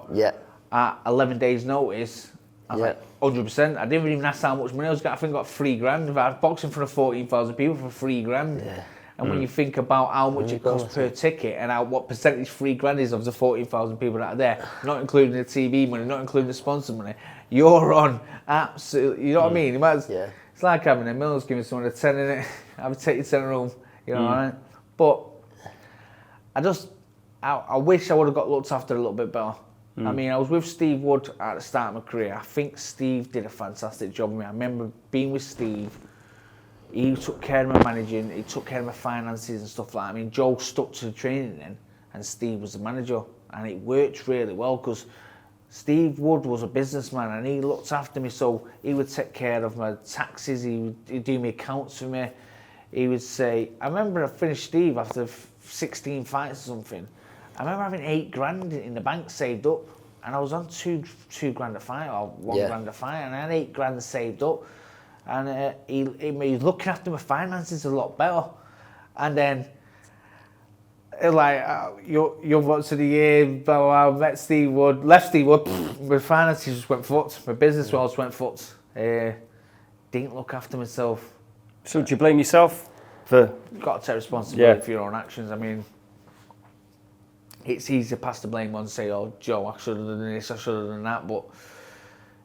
at 11 days' notice? I was like, 100%. I didn't even ask how much money I was getting. I think I got $3,000. I was boxing for 14,000 people for $3,000. Yeah. And when you think about how much it costs per ticket and what percentage $3,000 is of the 14,000 people that are there, not including the TV money, not including the sponsor money, you're on absolutely, you know what I mean? It's like having a Mills giving someone a 10 in it. I would take your 10 home, you know, right? But I wish I would have got looked after a little bit better. I mean, I was with Steve Wood at the start of my career. I think Steve did a fantastic job with me. I remember being with Steve. He took care of my managing, he took care of my finances and stuff like that. I mean, Joe stuck to the training then, and Steve was the manager. And it worked really well because Steve Wood was a businessman and he looked after me. So he would take care of my taxes, he'd do my accounts for me. He would say, I remember I finished Steve after 16 fights or something. I remember having $8,000 in the bank saved up, and I was on two grand a fight or $1,000 a fight, and I had $8,000 saved up. And he was looking after my finances a lot better. And then, like, you're what's of the year, blah, blah, blah, met Steve Wood, left Steve Wood, my finances just went fucked, my business world went fucked. Didn't look after myself. So do you blame yourself for? You've got to take responsibility for your own actions. I mean, it's easy to pass the blame on and say, oh, Joe, I should have done this, I should have done that, but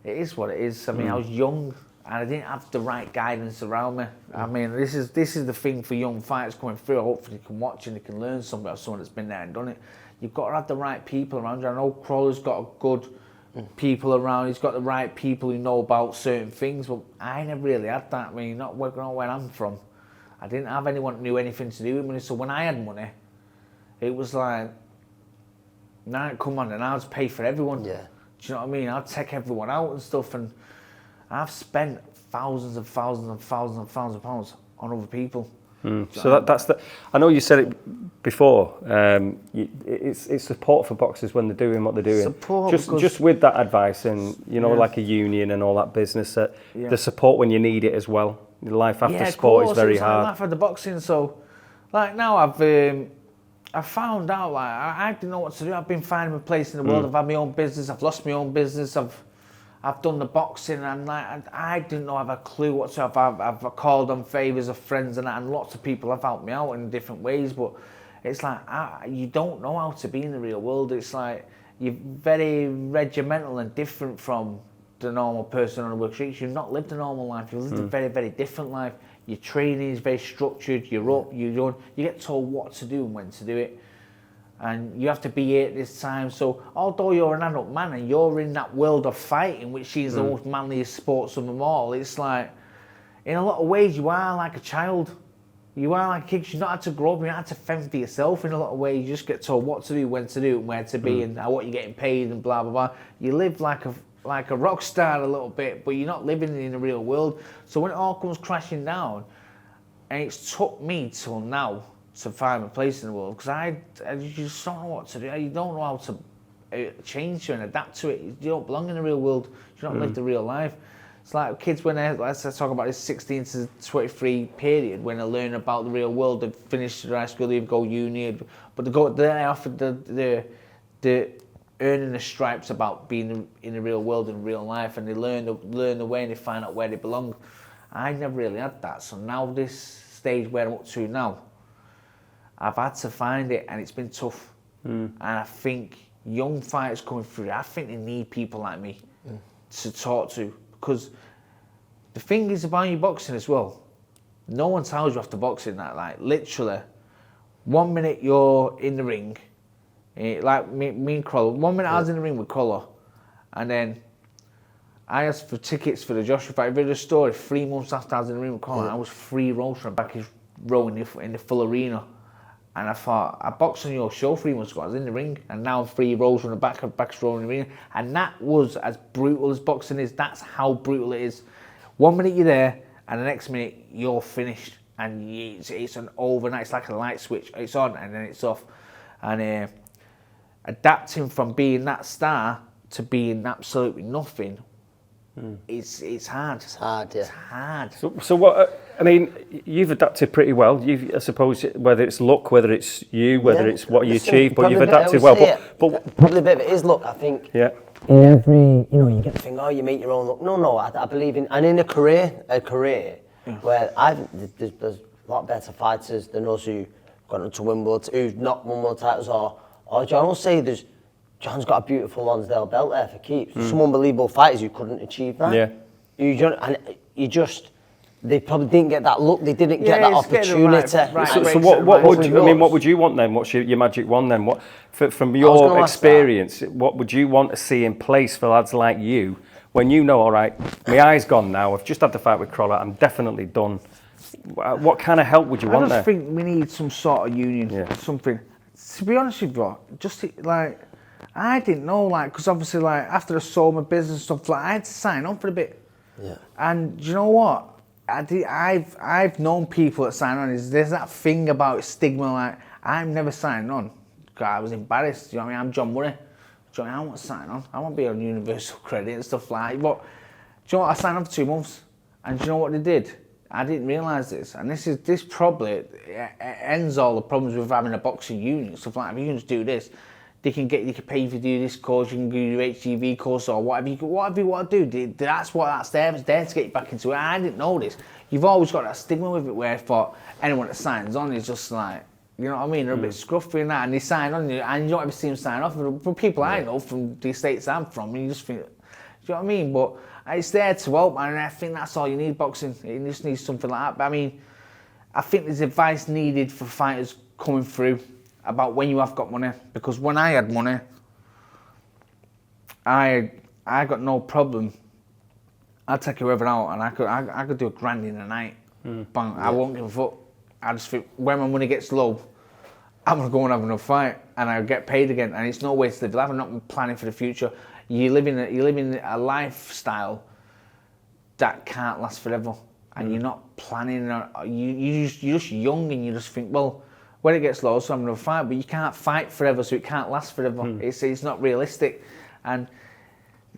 it is what it is. I mean, I was young, and I didn't have the right guidance around me. I mean, this is the thing for young fighters coming through. Hopefully they can watch and they can learn something about someone that's been there and done it. You've got to have the right people around you. I know Crolla's got a good people around. He's got the right people who know about certain things, but I never really had that. I mean, not where I'm from. I didn't have anyone who knew anything to do with money. So when I had money, it was like, nah, come on, and I'll just pay for everyone. Yeah. Do you know what I mean? I'll take everyone out and stuff, and I've spent thousands and thousands and thousands and thousands of pounds on other people. So that's the. I know you said it before. It's support for boxers when they're doing what they're doing. Support, just with that advice and like a union and all that business. The support when you need it as well. Life after sport is very hard. Life after boxing. So, like now I found out like I didn't know what to do. I've been finding my place in the world. I've had my own business. I've lost my own business. I've done the boxing, and like I didn't know. I have a clue what to. I've called on favours of friends and that, and lots of people have helped me out in different ways. But it's like you don't know how to be in the real world. It's like you're very regimental and different from the normal person on the work streets. You've not lived a normal life. You've lived a very, very different life. Your training is very structured. You're up. You get told what to do and when to do it. And you have to be here at this time. So although you're an adult man and you're in that world of fighting, which is the most manliest sports of them all, it's like, in a lot of ways, you are like a child. You are like a kid. You've not had to grow up. You not had to fend for yourself in a lot of ways. You just get told what to do, when to do, and where to be, and what you're getting paid, and blah, blah, blah. You live like a rock star a little bit, but you're not living in the real world. So when it all comes crashing down, and it's took me till now to find my place in the world, because I just don't know what to do. You don't know how to change to and adapt to it. You don't belong in the real world. You don't live the real life. It's like kids when let's talk about this 16 to 23 period, when they learn about the real world, they finish their high school, they go uni, but they're offered the earning the stripes about being in the real world and real life, and they learn the way and they find out where they belong. I never really had that. So now this stage where I'm up to now, I've had to find it, and it's been tough. And I think young fighters coming through, I think they need people like me to talk to, because the thing is about your boxing as well, no one tells you after boxing that, like, literally, 1 minute you're in the ring, like me and Crolla, 1 minute I was in the ring with Crolla, and then I asked for tickets for the Joshua fight. I read a story, 3 months after I was in the ring with Crolla, I was 3 rows from the back of his row in the full arena. And I thought, I boxed on your show 3 months ago, I was in the ring, and now I'm 3 rows from the back row in the arena. And that was as brutal as boxing is. That's how brutal it is. 1 minute you're there, and the next minute you're finished. And it's an overnight, it's like a light switch. It's on, and then it's off. And adapting from being that star to being absolutely nothing, it's hard. It's hard, yeah. It's hard. So what? I mean, you've adapted pretty well. I suppose whether it's luck, whether it's you, whether it's what you achieve, but you've adapted well. But probably a bit of it is luck, I think. Yeah. In every, you get the thing, you make your own luck. No, I believe in, and in a career where there's a lot better fighters than us who got into Wimbledon, who've not won world titles, or John will say John's got a beautiful Lonsdale belt there for keeps. Some unbelievable fighters who couldn't achieve that. Yeah. They probably didn't get that look. They didn't get that opportunity. So what would you want then? What's your magic wand then? What from your experience? What would you want to see in place for lads like you when you know, all right, my eye's gone now. I've just had the fight with Crolla. I'm definitely done. What kind of help would you want there? I just think we need some sort of union, something. To be honest with you, just like I didn't know, because obviously, after I sold my business and stuff, I had to sign on for a bit. Yeah. And do you know what? I've known people that sign on. There's that thing about stigma, I'm never signing on. I was embarrassed. You know what I mean? I'm John Murray. Do you know what I mean? I want to sign on. I want to be on universal credit and stuff like that. But do you know what? I signed on for 2 months, and do you know what they did? I didn't realise this, and this probably ends all the problems with having a boxing union. Stuff like that. If you can just do this, you can pay you to do this course, you can do your HGV course or whatever you want to do. That's what that's there. It's there to get you back into it. I didn't know this. You've always got that stigma with it where I thought anyone that signs on is just like, you know what I mean? They're a bit scruffy and that, and they sign on, and you don't ever see them sign off. For people I know from the states I'm from, you just think, do you know what I mean? But it's there to help, and I think that's all you need, boxing. You just need something like that. But I mean, I think there's advice needed for fighters coming through about when you have got money, because when I had money, I got no problem. I'd take whoever out, and I could do $1,000 in a night. Bang! I won't give a fuck. I just think when my money gets low, I'm gonna go and have another fight, and I'll get paid again. And it's no way to live life. I'm not planning for the future. You're living a lifestyle that can't last forever, and you're not planning. You're just young, and you just think, well, when it gets low, so I'm going to fight, but you can't fight forever, so it can't last forever. It's not realistic, and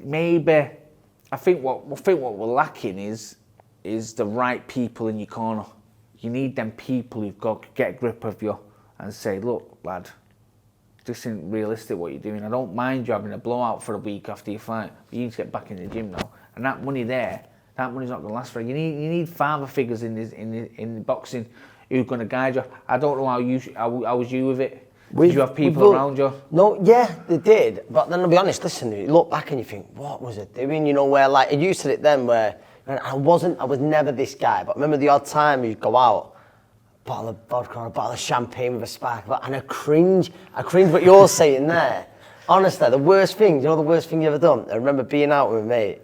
maybe I think what we're lacking is the right people in your corner. You need them people who've got to get a grip of you and say, look, lad, this isn't realistic what you're doing. I don't mind you having a blowout for a week after your fight, but you need to get back in the gym now. And that money's not going to last forever. You need father figures in boxing who's going to guide you. I don't know how was you with it? Did you have people around you? No, yeah, they did. But then I'll be honest, listen, you look back and you think, what was it doing? You know, where you said it then, where I was never this guy. But remember the odd time you'd go out, a bottle of vodka or a bottle of champagne with a spark, and I cringe what you're saying there. Honestly, the worst thing, the worst thing you ever done? I remember being out with a mate,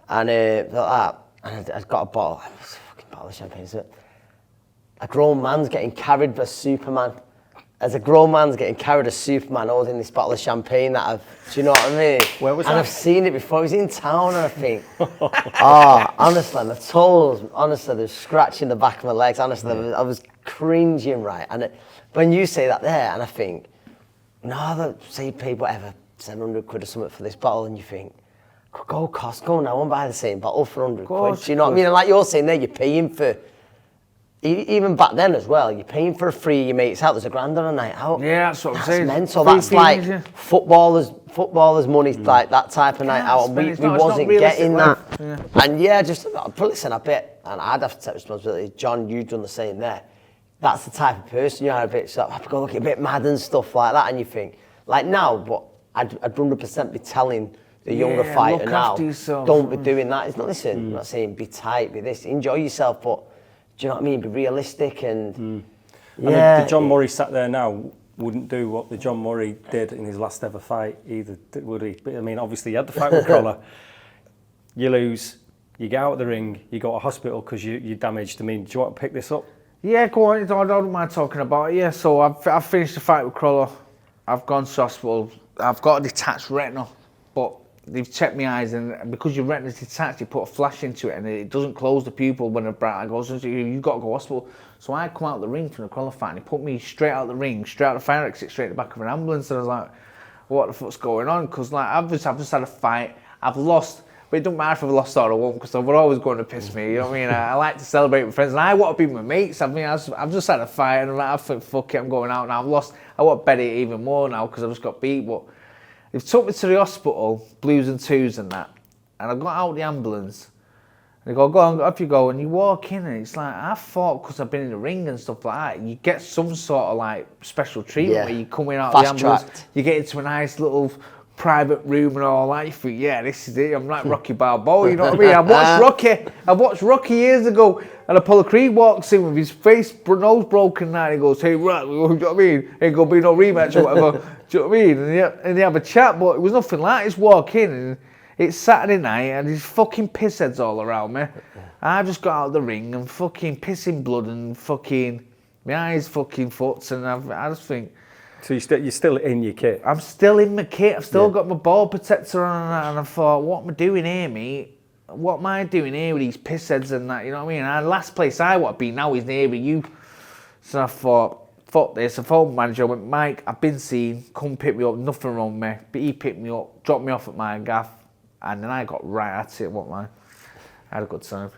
and like that, and I'd got a fucking bottle of champagne, so a grown man's getting carried by Superman. As a grown man's getting carried as Superman holding this bottle of champagne do you know what I mean? Where was that? And I've seen it before. He was in town, and I think, honestly, my toes, honestly, they're scratching the back of my legs. Honestly, I was cringing, right? And when you say that there, and I think, say pay whatever, 700 quid or something for this bottle, and you think, go Costco now and buy the same bottle for 100 quid. Do you know what I mean? And like you're saying there, you're paying for. Even back then as well, you're paying for a free your mates out. There's $1,000 on a night out. Yeah, that's what I'm saying. Mental. That's like footballers' money, like that type of night out. And we wasn't getting that. Yeah. And listen, I bet, and I'd have to take responsibility. John, you've done the same there. That's the type of person you are a bit. So I have to go look a bit mad and stuff like that. And you think, like now, but I'd 100% be telling the younger fighter now, don't be doing that. It's not I'm not saying be tight, be this. Enjoy yourself, but. Do you know what I mean? Be realistic and the John Murray sat there now wouldn't do what the John Murray did in his last ever fight either, would he? But I mean, obviously, you had the fight with Crolla. You lose, you get out of the ring, you go to hospital because you're damaged. I mean, do you want to pick this up? Yeah, go on. I don't mind talking about it. Yeah, so I've finished the fight with Crolla. I've gone to hospital. I've got a detached retina, but they've checked my eyes, and because your retina's detached, you put a flash into it, and it doesn't close the pupil when a bright light goes. You've got to go to hospital. So I come out the ring from the Crolla fight, and he put me straight out the ring, straight out the fire exit, straight at the back of an ambulance. And I was like, what the fuck's going on? Because like I've just had a fight, I've lost. But it don't matter if I've lost or I won, because we're always going to piss me. You know what I mean? I like to celebrate with friends, and I want to be with my mates. I mean, I've just had a fight, and I think, fuck it, I'm going out now. I've lost. I want to bet it even more now because I've just got beat. But they've took me to the hospital, blues and twos and that, and I got out the ambulance. And they go on, up you go, and you walk in, and it's like, I thought because I've been in the ring and stuff like that, you get some sort of like special treatment where you come in out of the ambulance, you get into a nice little private room and all that. You think, yeah, this is it. I'm like Rocky Balboa, you know what I mean? I watched Rocky years ago, and Apollo Creed walks in with his nose broken now, and he goes, hey, right, you know what I mean? Ain't gonna be no rematch or whatever. Do you know what I mean? And they have a chat, but it was nothing like that. Just walk in, and it's Saturday night, and there's fucking pissheads all around me. I just got out of the ring and fucking pissing blood and fucking my eyes fucking foots, and I just think. So you're still in your kit? I'm still in my kit. I've still got my ball protector on and that, and I thought, what am I doing here, mate? What am I doing here with these pissheads and that, you know what I mean? And the last place I want to be now is near you. So I thought, fuck this. I phoned the manager, I went, Mike, I've been seen, come pick me up, nothing wrong with me. But he picked me up, dropped me off at my gaff, and then I got right at it, what man. I had a good time.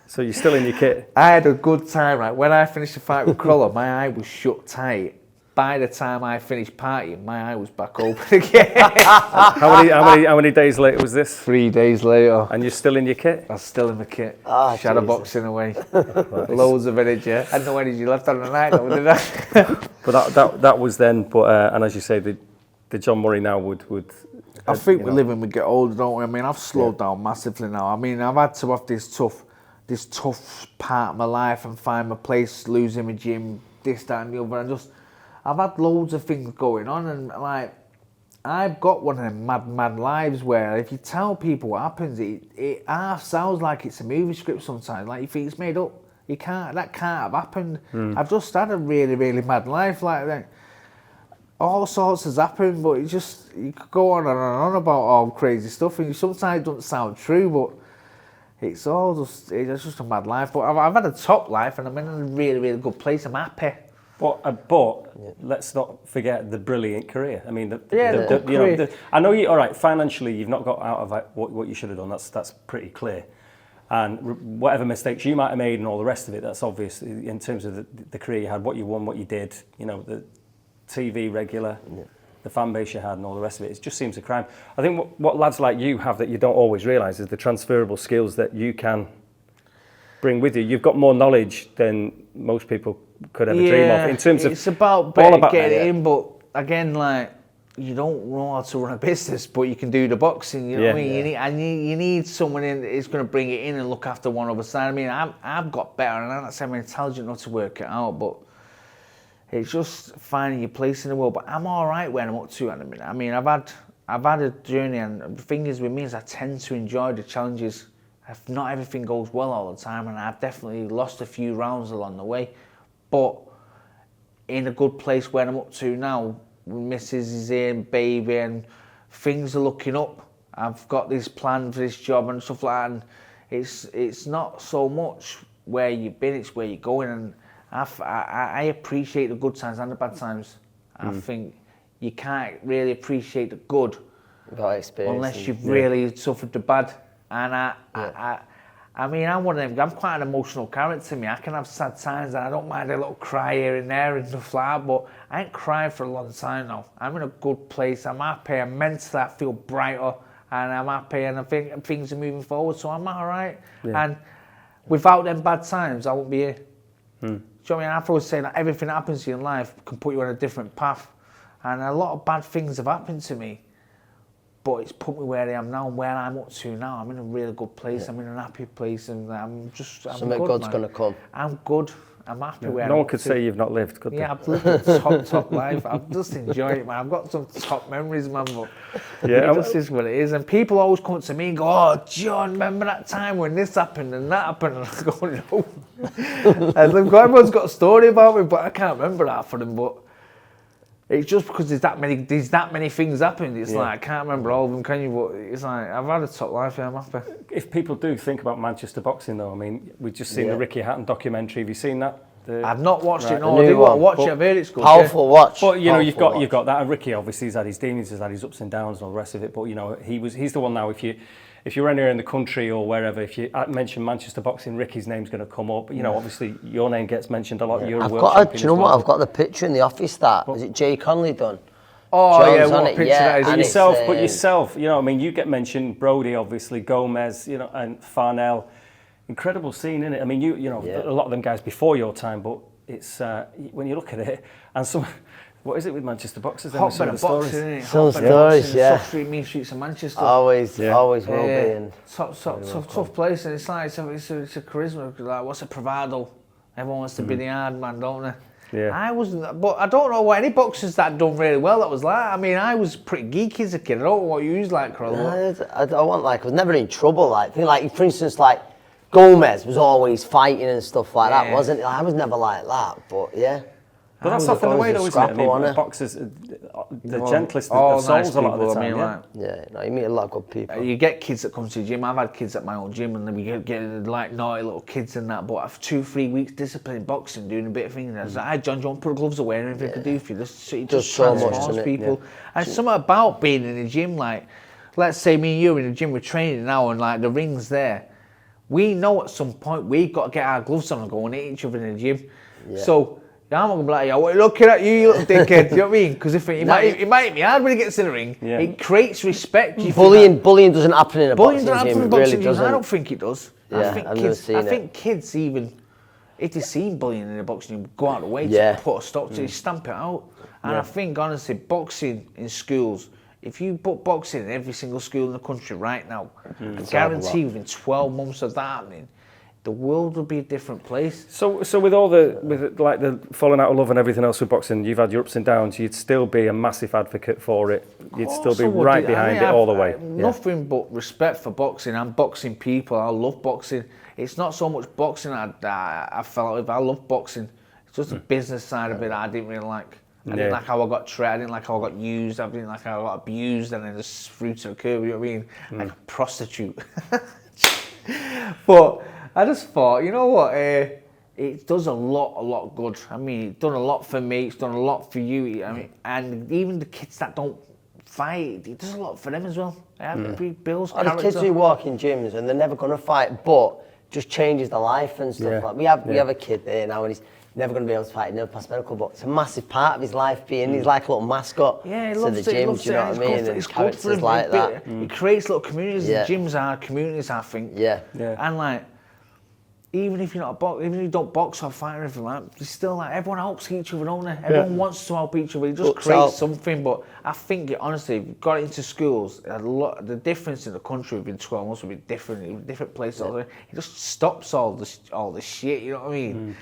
So you're still in your kit? I had a good time, right? When I finished the fight with Crolla, my eye was shut tight. By the time I finished partying, my eye was back open again. How many days later was this? 3 days later. And you're still in your kit? I'm still in my kit. Oh, shadow Jesus. boxing away. Loads of energy. I had no energy left on the night, though, did I? But that was then. But and as you say, the John Murray now would. I think we live and we get older, don't we? I mean, I've slowed down massively now. I mean, I've had to have this tough part of my life and find my place, losing my gym, this, that, and the other, and I've had loads of things going on, and like, I've got one of them mad lives where if you tell people what happens, it half sounds like it's a movie script sometimes. Like, you think it's made up. That can't have happened. I've just had a really, really mad life like that. All sorts has happened, but you could go on and on about all crazy stuff, and sometimes it doesn't sound true, but it's just a mad life. But I've had a top life, and I'm in a really, really good place. I'm happy. But let's not forget the brilliant career. I mean, career. I know you. All right, financially, you've not got out of what you should have done. That's pretty clear. And whatever mistakes you might have made and all the rest of it, that's obvious in terms of the career you had, what you won, what you did. You know, the TV regular, the fan base you had, and all the rest of it. It just seems a crime. I think what lads like you have that you don't always realise is the transferable skills that you can bring with you. You've got more knowledge than most people could ever dream of in terms of. It's about getting it in, but again, like, you don't know how to run a business, but you can do the boxing. You know what I mean? You need someone in that's going to bring it in and look after one other side. I mean, I've got better, and I'm not saying I'm intelligent enough to work it out, but it's just finding your place in the world. But I'm all right where I'm up to at the minute. I mean, I've had a journey, and the thing is with me is I tend to enjoy the challenges. If not everything goes well all the time, and I've definitely lost a few rounds along the way, but in a good place where I'm up to now. Missus is in, baby, and things are looking up. I've got this plan for this job and stuff like that, and it's not so much where you've been, it's where you're going, and I appreciate the good times and the bad times. I think you can't really appreciate the good unless you've really suffered the bad. And I mean, I'm one of them. I'm quite an emotional character. Me, I can have sad times, and I don't mind a little cry here and there and stuff like that. But I ain't cried for a long time now. I'm in a good place. I'm happy. I'm mentally, I feel brighter, and I'm happy, and I think things are moving forward. So I'm all right. Yeah. And without them bad times, I won't be here. Do you know what I mean? I've always said that everything that happens to you in life can put you on a different path, and a lot of bad things have happened to me. But it's put me where I am now, and where I'm up to now. I'm in a really good place. I'm in an happy place, and I'm something good, good's going to come. I'm good. I'm happy where no one could say you've not lived, could they? Yeah, I've lived a top life. I've just enjoyed it, man. I've got some top memories, man. But it just is what it is. And people always come to me and go, "Oh, John, remember that time when this happened and that happened?" And I go, "No." And everyone's got a story about me, but I can't remember that for them. But it's just because there's that many things happened. It's like, I can't remember all of them, can you? But it's like, I've had a top life, I'm happy. If people do think about Manchester boxing, though, I mean, we've just seen the Ricky Hatton documentary. Have you seen that? I've not watched it. the No, I new did want to one, watch but it. I've heard it's good. Powerful watch. But you know, you've Powerful got that, and Ricky obviously has had his dealings, has had his ups and downs and all the rest of it. But you know, he's the one now. If you're anywhere in the country or wherever, if you mention Manchester boxing, Ricky's name's going to come up. You know, obviously your name gets mentioned a lot. Yeah. You're a I've world got champion. do you know as what? well. I've got the picture in the office. Is it Jay Conley done? Oh Jones yeah, on what it, picture yeah, that is. and Yourself, you know, I mean, you get mentioned, Brody, obviously, Gomez, you know, and Farnell. Incredible scene, isn't it? I mean, you know, a lot of them guys before your time, but it's when you look at it, and some. What is it with Manchester boxers? Hot bit of boxing, isn't it? Some stories, yeah. Mean streets of Manchester. Always will be. And Tough place, and it's like it's a charisma. Like, what's a bravado? Everyone wants to be the hard man, don't they? Yeah. I wasn't, but I don't know what any boxers that done really well. That was like. I mean, I was pretty geeky as a kid. I don't know what you was like, Crolla. I was never in trouble. For instance, like Gomez was always fighting and stuff like that, wasn't it? I was never like that, but yeah. But that's often the way, though, isn't it? I mean, boxers, the gentlest of souls nice a lot of the people, time. You meet a lot of good people. You get kids that come to the gym. I've had kids at my own gym, and then we get like naughty little kids and that. But after 2-3 weeks discipline boxing, doing a bit of things, I was like, "Hey, John, do you want to put gloves away? And anything I could do for you?" It just so much, transforms doesn't it? people. And something about being in the gym, like, let's say me and you are in the gym, we're training now, and like the ring's there. We know at some point we've got to get our gloves on and go and hit each other in the gym. Yeah. So I'm not gonna be like, "Yo, what are you looking at, you little dickhead?" You know what I mean? Because if it might hit me hard when he gets in the ring. Yeah. It creates respect. Bullying doesn't happen in a boxing gym. It really doesn't. I don't think it does. Yeah, I think kids even, if they see bullying in a boxing gym, go out of the way to put a stop to it, stamp it out. And I think honestly, boxing in schools. If you put boxing in every single school in the country right now, I guarantee within 12 months of that happening, the world would be a different place. So with the falling out of love and everything else with boxing, you've had your ups and downs. You'd still be a massive advocate for it. You'd still be right behind it all the way. Nothing but respect for boxing and boxing people. I love boxing. It's not so much boxing I fell out with. I love boxing. It's just the business side of it that I didn't really like. I didn't like how I got treated. I didn't like how I got used. I didn't like how I got abused and then just threw to the curb. You know what I mean? Like a prostitute. But I just thought, you know what? It does a lot good. I mean, it's done a lot for me. It's done a lot for you. I mean, and even the kids that don't fight, it does a lot for them as well. Bill's the kids who walk in gyms and they're never gonna fight, but just changes their life and stuff. Like we have a kid there now, and he's never going to be able to fight, never pass medical, but it's a massive part of his life being, he's like a little mascot to the gym, do you know what I mean? And characters like that. It creates little communities, and gyms are communities, I think. Yeah. And like, even if you're not even if you don't box or fight or anything like that, you still like, everyone helps each other, don't they? Everyone wants to help each other, it just creates something, but I think, honestly, if you got it into schools, the difference in the country within 12 months would be different, in different places, it just stops all this shit, you know what I mean?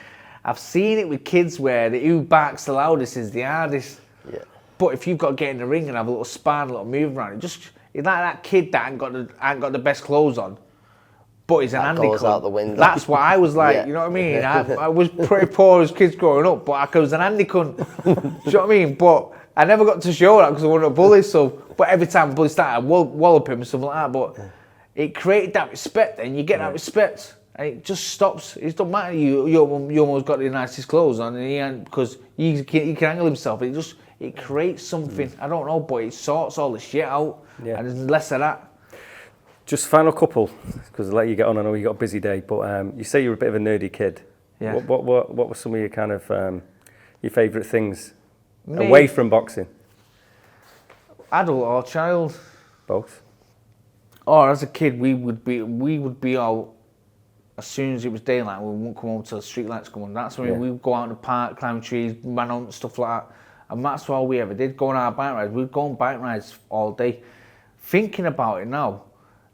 I've seen it with kids where the who barks the loudest is the hardest. Yeah. But if you've got to get in the ring and have a little sparring, a little move around, it's like that kid that ain't got the best clothes on, but he's an handy goes out the window. That's what I was like, you know what I mean? I was pretty poor as kids growing up, but I was an handy cunt. Do you know what I mean? But I never got to show that because I wasn't a bully. But every time a bully started, I'd wallop him and stuff like that. But it created that respect, and you get that respect. And it just stops. It don't matter. You almost got the nicest clothes on, and because he can handle himself. It creates something. I don't know, but it sorts all the shit out, and there's less of that. Just final couple, because I'll let you get on. I know you got a busy day, but you say you're a bit of a nerdy kid. Yeah. What were some of your kind of your favourite things away from boxing? Adult or child? Both. Or as a kid, we would be out. As soon as it was daylight, we wouldn't come home till the street lights come on. That's when we would go out in the park, climb trees, man hunt, stuff like that. And that's all we ever did, go on our bike rides. We'd go on bike rides all day. Thinking about it now,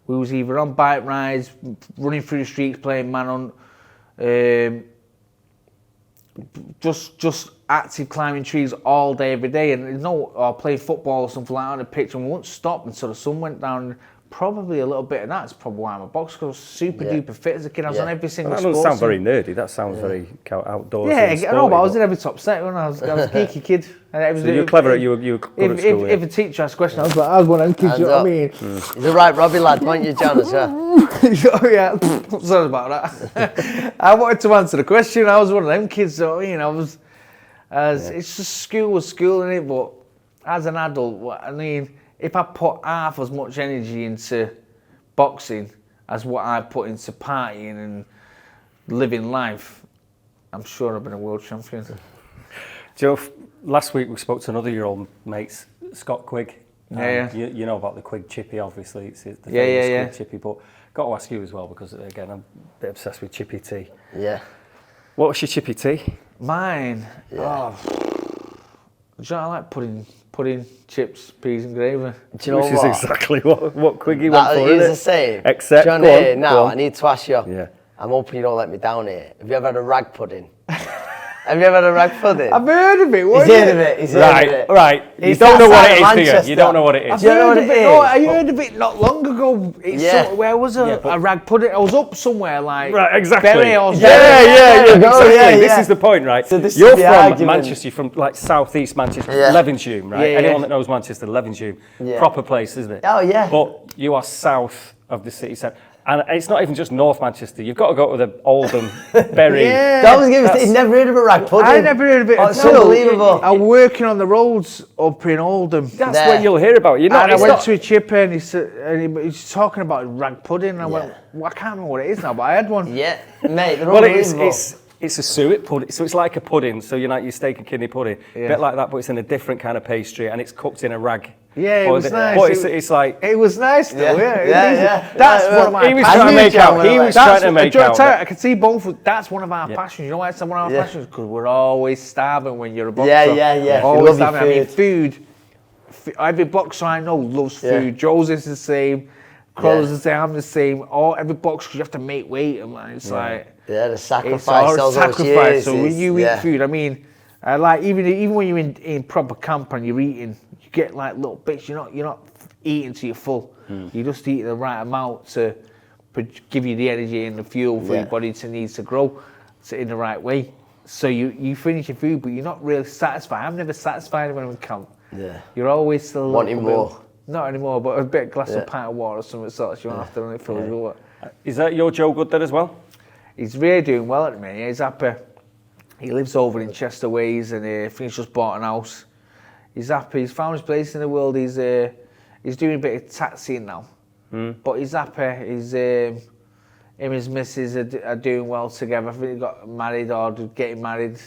we was either on bike rides, running through the streets, playing man hunt, just active climbing trees all day, every day. And or playing football or something like that on the pitch, and we wouldn't stop until the sun went down. probably a little bit of that's probably why I'm a boxer. Because I was super duper fit as a kid. I was on every single That sport. doesn't sound very nerdy. That sounds very outdoorsy. Yeah, I know, but I was in every top set when I was a geeky kid. And it was, So you're clever. You were good at school. If a teacher asked a question, I was one of them kids. You know what I mean? He's a right Robbie lad, weren't you, John, as well? Oh yeah, sorry about that. I wanted to answer the question. I was one of them kids. So I mean, I was. It's just school was school, innit? But as an adult, I mean, if I put half as much energy into boxing as what I put into partying and living life, I'm sure I've been a world champion. Joe, last week we spoke to another of your old mates, Scott Quigg. Yeah. You know about the Quigg chippy, obviously. It's the famous Quigg chippy, but got to ask you as well because again I'm a bit obsessed with chippy tea. Yeah. What was your chippy tea? Mine. Yeah. Do you know, I like pudding, chips, peas and gravy. Do you know Which what? is exactly what Quiggy went for, That is isn't the it? same. Except, John, go on, here, go now on. I need to ask you. Yeah. I'm hoping you don't let me down here. Have you ever had a rag pudding? Have you ever had a rag pudding? I've heard of it. He's heard of it. He's heard of it. Right. You He's don't know what outside it is, of do you? Manchester. You don't know what it is. I've Do you know heard what of it it. No, is? I heard of it not long ago. It's Yeah. where was a rag pudding? I was up somewhere like Right, exactly. Bury or Yeah, exactly. yeah, This yeah. is the point, right? So this You're is the from argument. Manchester, you're from like southeast Manchester, Yeah. Levenshulme, right? Yeah, yeah. Anyone that knows Manchester, Levenshulme, Yeah. proper place, isn't it? Oh, yeah. But you are south of the city centre. And it's not even just North Manchester. You've got to go to the Oldham, Bury. Yeah. That was giving. He's never heard of a rag pudding. I never heard of it. Oh, it's until unbelievable. I'm working on the roads up in Oldham. That's There. what you'll hear about. You're not, And I it's went not, to a chipper and he's talking about rag pudding. And I went, well, I can't remember what it is now, but I had one. Yeah, mate. They're well, unbelievable. it's a suet pudding. So it's like a pudding. So you're like your steak and kidney pudding. A bit like that, but it's in a different kind of pastry and it's cooked in a rag. Yeah, it was nice. But it's like... It was nice though, Yeah. That's Yeah, one of my He was passions. trying to make out. He was trying to make out. I can see both. That's one of our passions. You know why it's one of our passions? Because we're always starving when you're a boxer. Yeah. Always You love starving. your I mean, food. Every boxer I know loves food. Joe's is the same. Crolla's the same. I'm the same. Every boxer, 'cause you have to make weight. And it's like... Yeah, the It's sacrifice. all all those sacrifice. years So when is- you yeah. eat food, I mean, like even when you're in proper camp and you're eating, you get like little bits. You're not eating till you're full. You just eat the right amount to give you the energy and the fuel for your body to need to grow in the right way. So you finish your food, but you're not really satisfied. I'm never satisfied when I'm in camp. Yeah. You're always still a Wanting little more. bit, not anymore, but a bit glass of pint of water or something such you want after and it fills you up. Is that your Joe Good then as well? He's really doing well at the minute. He's happy. He lives over in Chester Ways and I think he's just bought an house. He's happy. He's found his place in the world. He's doing a bit of taxiing now. But he's happy. Him and his missus are doing well together. I think he got married or getting married.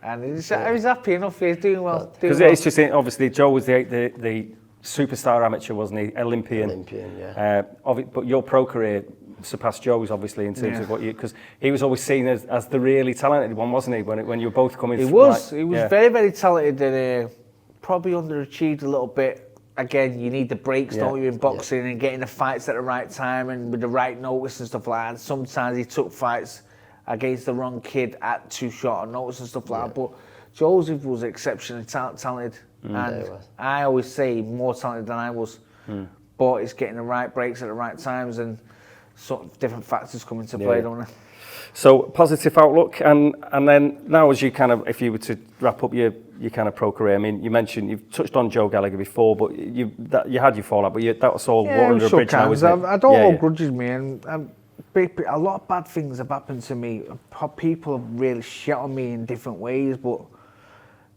And he's happy enough. He's doing well. Because it's just, obviously, Joe was the superstar amateur, wasn't he? Olympian, yeah. But your pro career surpassed Joe's, obviously, in terms of what you... Because he was always seen as the really talented one, wasn't he? When you were both coming... He was very, very talented and probably underachieved a little bit. Again, you need the breaks, don't you, in boxing and getting the fights at the right time and with the right notice and stuff like that. Sometimes he took fights against the wrong kid at too short a notice and stuff like that. But Joseph was exceptionally talented. And I always say more talented than I was. But it's getting the right breaks at the right times and sort of different factors come into play, don't they? So positive outlook, and then now as you kind of, if you were to wrap up your kind of pro career, I mean, you mentioned you've touched on Joe Gallagher before, but you had your fallout, but that was all water under a bridge now, isn't it? I don't hold grudges, me, and a lot of bad things have happened to me. People have really shit on me in different ways, but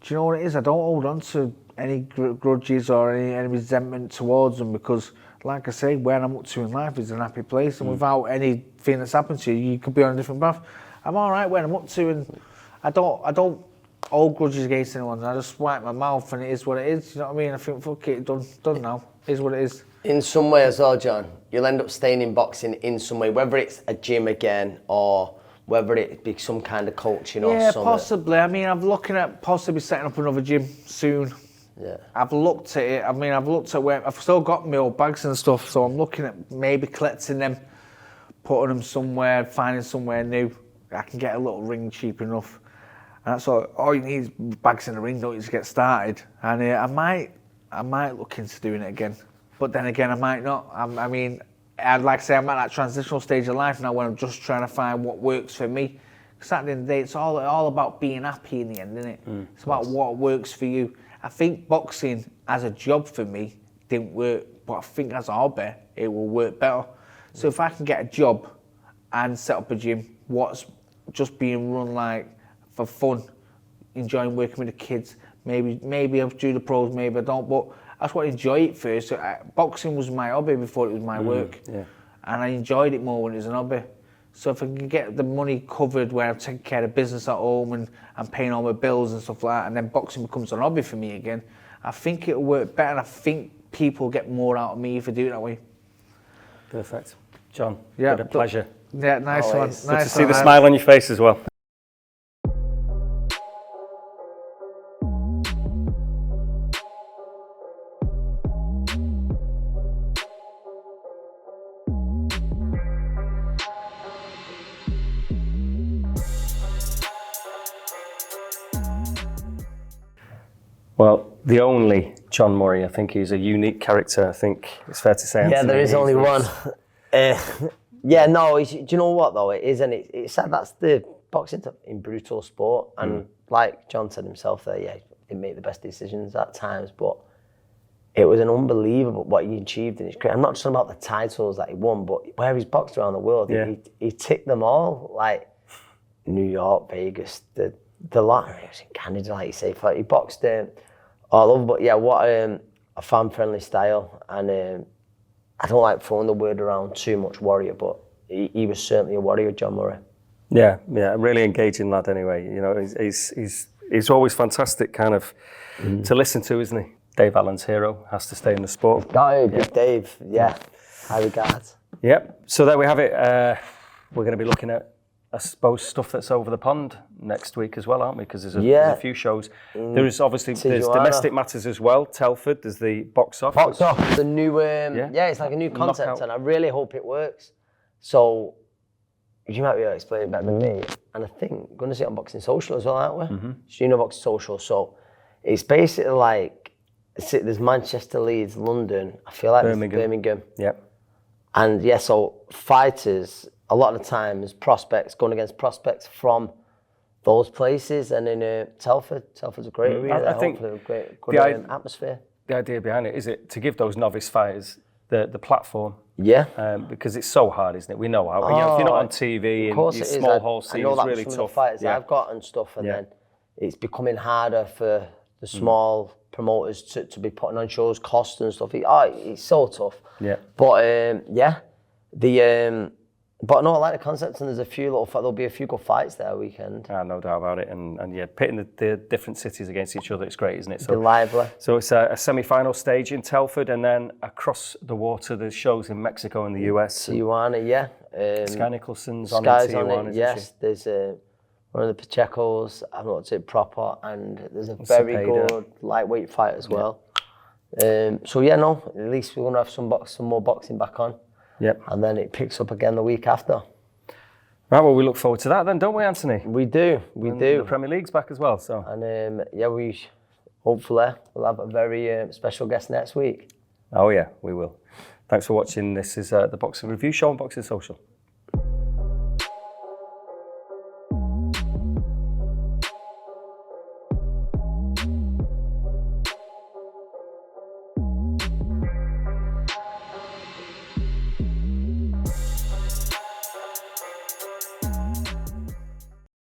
do you know what it is? I don't hold on to any grudges or any resentment towards them because, like I say, where I'm up to in life is an happy place, and without anything that's happened to you, you could be on a different path. I'm all right where I'm up to, and I don't hold grudges against anyone. I just wipe my mouth, and it is what it is. You know what I mean? I think, fuck it, done now. It is what it is. In some way as well, John, you'll end up staying in boxing in some way, whether it's a gym again or whether it be some kind of coaching or something. Yeah, possibly. I mean, I'm looking at possibly setting up another gym soon. Yeah. I've looked at it. I mean, I've looked at where I've still got my old bags and stuff, so I'm looking at maybe collecting them, putting them somewhere, finding somewhere new. I can get a little ring cheap enough, and that's all you need is bags in the ring, don't you, to get started. And I might look into doing it again. but then again, I might not. I mean, I'd like to say I'm at that transitional stage of life now where I'm just trying to find what works for me. Because at the end of the day, it's all about being happy in the end, isn't it? It's about what works for you. I think boxing as a job for me didn't work, but I think as a hobby, it will work better. So if I can get a job and set up a gym, what's just being run like for fun, enjoying working with the kids, maybe I'll do the pros, maybe I don't, but I just want to enjoy it first. So, boxing was my hobby before it was my work, and I enjoyed it more when it was an hobby. So if I can get the money covered where I'm taking care of business at home and I'm paying all my bills and stuff like that, and then boxing becomes an hobby for me again, I think it'll work better, and I think people get more out of me if I do it that way. Perfect. John, Yeah, been a pleasure. Yeah, nice Always. one. Good to see the smile on your face as well. Well, the only John Murray, I think he's a unique character. I think it's fair to say. Yeah, Anthony, there is only one. Yeah, no, do you know what though? It is, and it's sad that's the boxing in brutal sport. And like John said himself there, yeah, he didn't make the best decisions at times, but it was an unbelievable what he achieved in his career. I'm not just talking about the titles that he won, but where he's boxed around the world, he ticked them all, like New York, Vegas, the lot. He was in Canada, like you say. He boxed all over, but yeah, what a fan-friendly style, and I don't like throwing the word around too much warrior, but he was certainly a warrior, John Murray. Yeah, really engaging lad. Anyway, you know, he's always fantastic, kind of to listen to, isn't he? Dave Allen's hero, has to stay in the sport. Big Dave, yeah, high regards. Yep. So there we have it. We're going to be looking at, I suppose, stuff that's over the pond next week as well, aren't we? Because there's a few shows. There is obviously there's domestic matters as well. Telford, there's the box off. Box off, the new it's like a new concept, knockout. And I really hope it works. So you might be able to explain it better than me. And I think we're going to see it on Boxing Social as well, aren't we? So you know Boxing Social. So it's basically like there's Manchester, Leeds, London. I feel like Birmingham. Yep. And yeah, so fighters, a lot of the times, prospects going against prospects from those places, and in Telford's a great area. I think a good atmosphere. The idea behind it is it to give those novice fighters the platform. Yeah. Because it's so hard, isn't it? We know how. If you're not on TV and these small hall scenes, it's really tough. The fighters I've got and stuff, and then it's becoming harder for the small promoters to be putting on shows, costs and stuff. It's so tough. Yeah. But but no, I like the concept, and there'll be a few good fights there weekend. No doubt about it, and pitting the different cities against each other, it's great, isn't it? So lively. So it's a semi-final stage in Telford, and then across the water, there's shows in Mexico and the US. Tijuana, yeah. Sky Nicholson's on in Tijuana, yes. There's one of the Pacheco's, I've not said proper, and there's a very good lightweight fight as well. So yeah, no, at least we're gonna have some more boxing back on. Yep. And then it picks up again the week after. Right, well, we look forward to that then, don't we, Anthony? We do. The Premier League's back as well, so. And we hopefully we'll have a very special guest next week. Oh yeah, we will. Thanks for watching. This is the Boxing Review Show on Boxing Social.